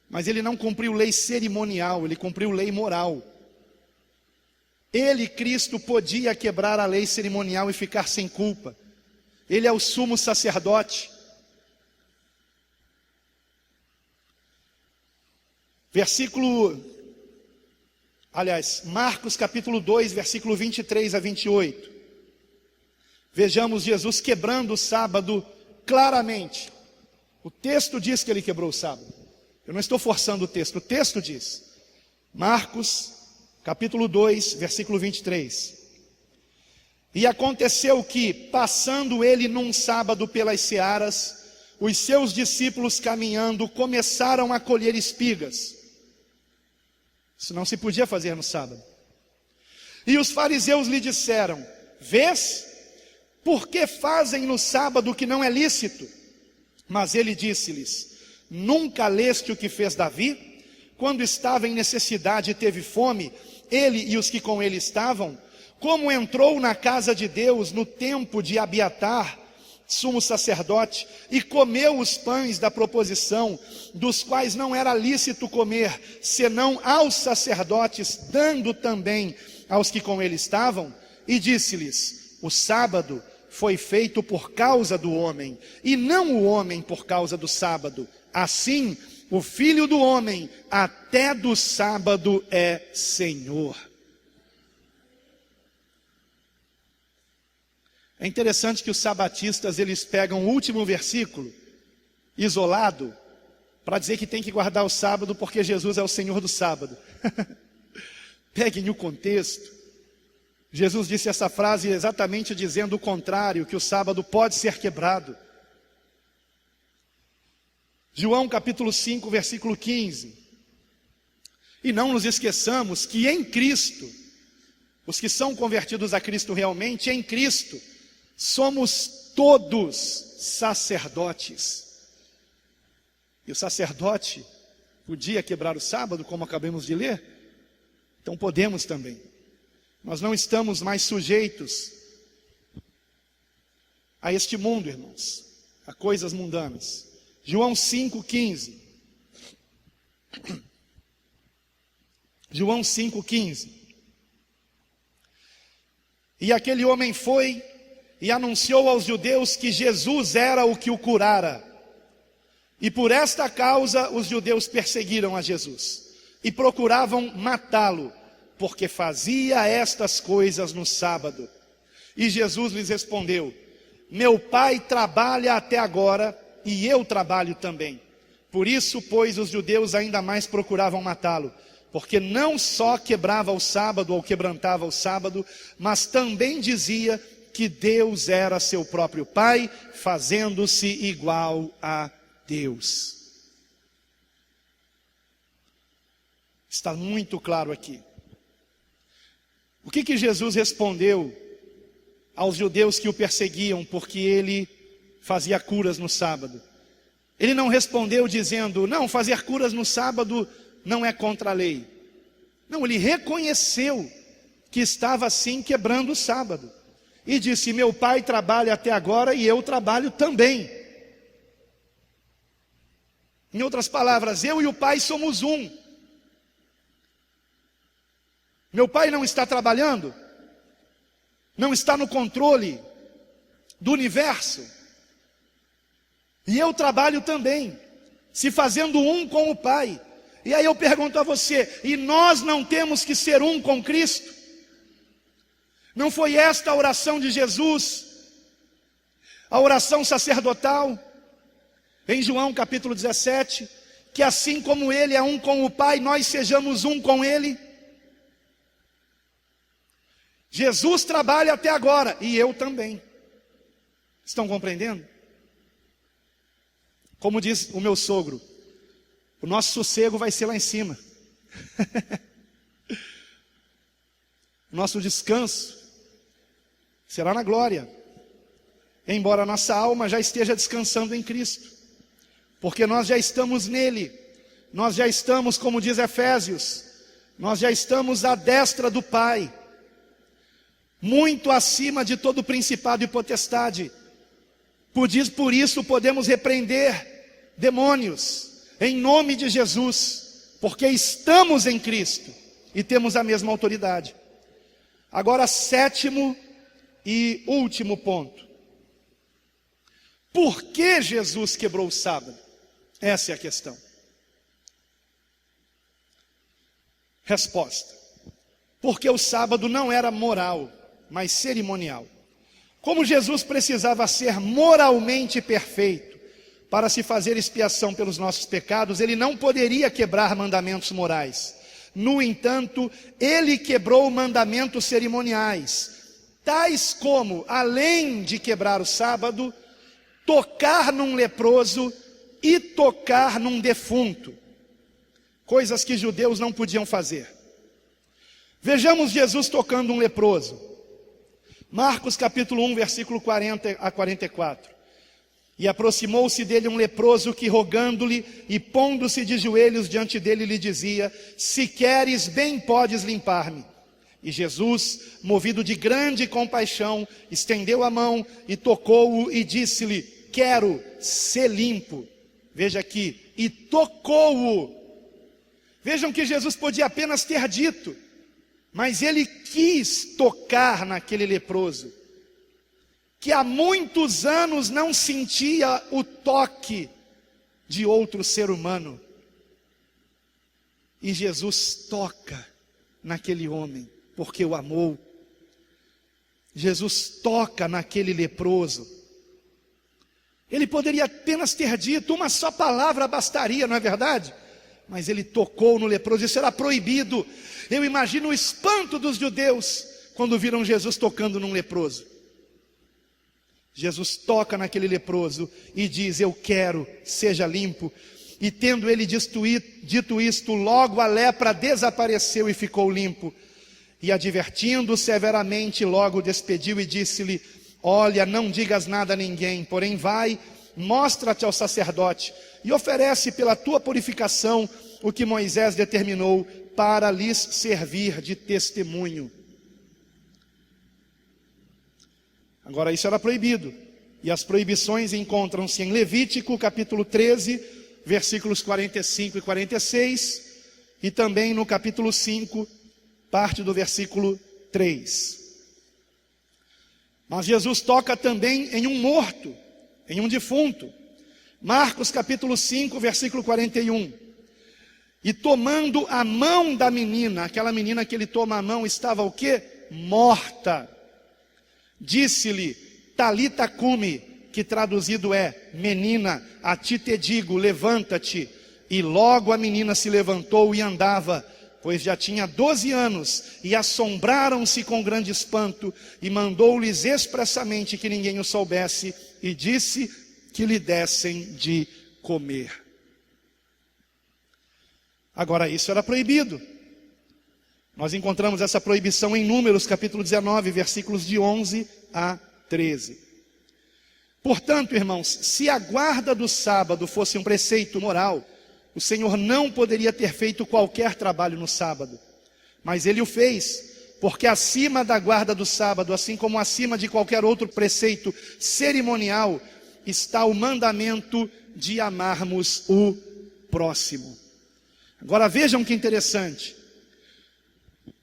Mas ele não cumpriu lei cerimonial, ele cumpriu lei moral. Ele, Cristo, podia quebrar a lei cerimonial e ficar sem culpa. Ele é o sumo sacerdote. Marcos capítulo 2, versículo 23 a 28. Vejamos Jesus quebrando o sábado claramente. O texto diz que ele quebrou o sábado. Eu não estou forçando o texto diz. Marcos capítulo 2, versículo 23. E aconteceu que, passando ele num sábado pelas searas, os seus discípulos caminhando começaram a colher espigas. Isso não se podia fazer no sábado. E os fariseus lhe disseram: vês, por que fazem no sábado o que não é lícito? Mas ele disse-lhes: nunca leste o que fez Davi? Quando estava em necessidade e teve fome, ele e os que com ele estavam, como entrou na casa de Deus no tempo de Abiatar, sumo sacerdote, e comeu os pães da proposição, dos quais não era lícito comer, senão aos sacerdotes, dando também aos que com ele estavam, e disse-lhes: o sábado foi feito por causa do homem, e não o homem por causa do sábado. Assim, o Filho do homem até do sábado é Senhor. É interessante que os sabatistas, eles pegam o último versículo, isolado, para dizer que tem que guardar o sábado porque Jesus é o Senhor do sábado. Peguem o contexto. Jesus disse essa frase exatamente dizendo o contrário, que o sábado pode ser quebrado. João capítulo 5, versículo 15. E não nos esqueçamos que em Cristo, os que são convertidos a Cristo realmente, em Cristo, somos todos sacerdotes. E o sacerdote podia quebrar o sábado, como acabamos de ler? Então podemos também. Nós não estamos mais sujeitos a este mundo, irmãos, a coisas mundanas. João 5,15. João 5,15. E aquele homem foi e anunciou aos judeus que Jesus era o que o curara. E por esta causa os judeus perseguiram a Jesus e procuravam matá-lo, porque fazia estas coisas no sábado. E Jesus lhes respondeu: meu Pai trabalha até agora e eu trabalho também. Por isso, pois, os judeus ainda mais procuravam matá-lo, porque não só quebrava o sábado ou quebrantava o sábado, mas também dizia que Deus era seu próprio Pai, fazendo-se igual a Deus. Está muito claro aqui. O que Jesus respondeu aos judeus que o perseguiam porque ele fazia curas no sábado? Ele não respondeu dizendo: não, fazer curas no sábado não é contra a lei. Não, ele reconheceu que estava assim quebrando o sábado. E disse: meu Pai trabalha até agora e eu trabalho também. Em outras palavras, eu e o Pai somos um. Meu Pai não está trabalhando? Não está no controle do universo? E eu trabalho também, se fazendo um com o Pai. E aí eu pergunto a você: e nós não temos que ser um com Cristo? Não foi esta a oração de Jesus, a oração sacerdotal, em João capítulo 17, que assim como Ele é um com o Pai, nós sejamos um com Ele? Jesus trabalha até agora, e eu também. Estão compreendendo? Como diz o meu sogro, o nosso sossego vai ser lá em cima. Nosso descanso será na glória, embora nossa alma já esteja descansando em Cristo, porque nós já estamos nele, nós já estamos, como diz Efésios, nós já estamos à destra do Pai, muito acima de todo principado e potestade. Por isso podemos repreender demônios, em nome de Jesus, porque estamos em Cristo e temos a mesma autoridade. Agora, sétimo e último ponto. Por que Jesus quebrou o sábado? Essa é a questão. Resposta: porque o sábado não era moral, mas cerimonial. Como Jesus precisava ser moralmente perfeito para se fazer expiação pelos nossos pecados, ele não poderia quebrar mandamentos morais. No entanto, ele quebrou mandamentos cerimoniais, tais como, além de quebrar o sábado, tocar num leproso e tocar num defunto, coisas que judeus não podiam fazer. Vejamos Jesus tocando um leproso. Marcos capítulo 1, versículo 40 a 44. E aproximou-se dele um leproso que, rogando-lhe e pondo-se de joelhos diante dele, lhe dizia: se queres, bem podes limpar-me. E Jesus, movido de grande compaixão, estendeu a mão e tocou-o e disse-lhe: quero ser limpo. Veja aqui, e tocou-o. Vejam que Jesus podia apenas ter dito, mas ele quis tocar naquele leproso, que há muitos anos não sentia o toque de outro ser humano. E Jesus toca naquele homem, porque o amou. Jesus toca naquele leproso. Ele poderia apenas ter dito, uma só palavra bastaria, não é verdade? Mas ele tocou no leproso, isso era proibido. Eu imagino o espanto dos judeus quando viram Jesus tocando num leproso. Jesus toca naquele leproso e diz: eu quero, seja limpo. E tendo ele dito isto, logo a lepra desapareceu e ficou limpo. E advertindo severamente, logo despediu e disse-lhe: olha, não digas nada a ninguém, porém vai mostra-te ao sacerdote e oferece pela tua purificação o que Moisés determinou para lhes servir de testemunho. Agora, isso era proibido, e as proibições encontram-se em Levítico, capítulo 13, versículos 45 e 46, e também no capítulo 5, parte do versículo 3. Mas Jesus toca também em um morto, em um defunto. Marcos capítulo 5, versículo 41. E tomando a mão da menina, aquela menina que ele toma a mão estava o quê? Morta. Disse-lhe, Talita cumi, que traduzido é, menina, a ti te digo, levanta-te. E logo a menina se levantou e andava, pois já tinha 12 anos, e assombraram-se com grande espanto, e mandou-lhes expressamente que ninguém o soubesse, e disse que lhe dessem de comer. Agora, isso era proibido. Nós encontramos essa proibição em Números, capítulo 19, versículos de 11 a 13. Portanto, irmãos, se a guarda do sábado fosse um preceito moral, o Senhor não poderia ter feito qualquer trabalho no sábado. Mas Ele o fez, porque acima da guarda do sábado, assim como acima de qualquer outro preceito cerimonial, está o mandamento de amarmos o próximo. Agora vejam que interessante.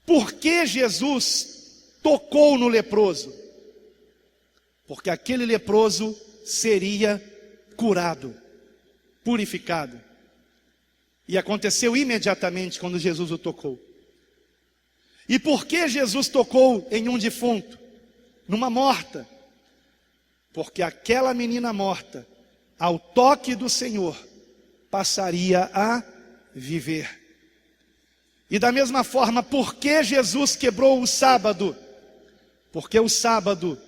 Por que Jesus tocou no leproso? Porque aquele leproso seria curado, purificado. E aconteceu imediatamente quando Jesus o tocou. E por que Jesus tocou em um defunto? Numa morta? Porque aquela menina morta, ao toque do Senhor, passaria a viver. E da mesma forma, por que Jesus quebrou o sábado? Porque o sábado,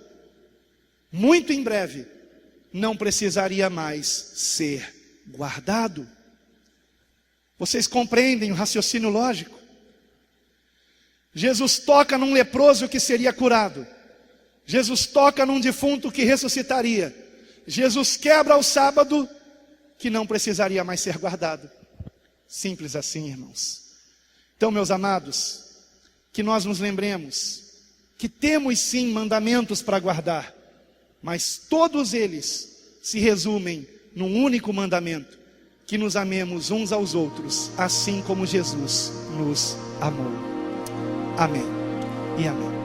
muito em breve, não precisaria mais ser guardado. Vocês compreendem o raciocínio lógico? Jesus toca num leproso que seria curado. Jesus toca num defunto que ressuscitaria. Jesus quebra o sábado que não precisaria mais ser guardado. Simples assim, irmãos. Então, meus amados, que nós nos lembremos que temos sim mandamentos para guardar, mas todos eles se resumem num único mandamento: que nos amemos uns aos outros, assim como Jesus nos amou. Amém e amém.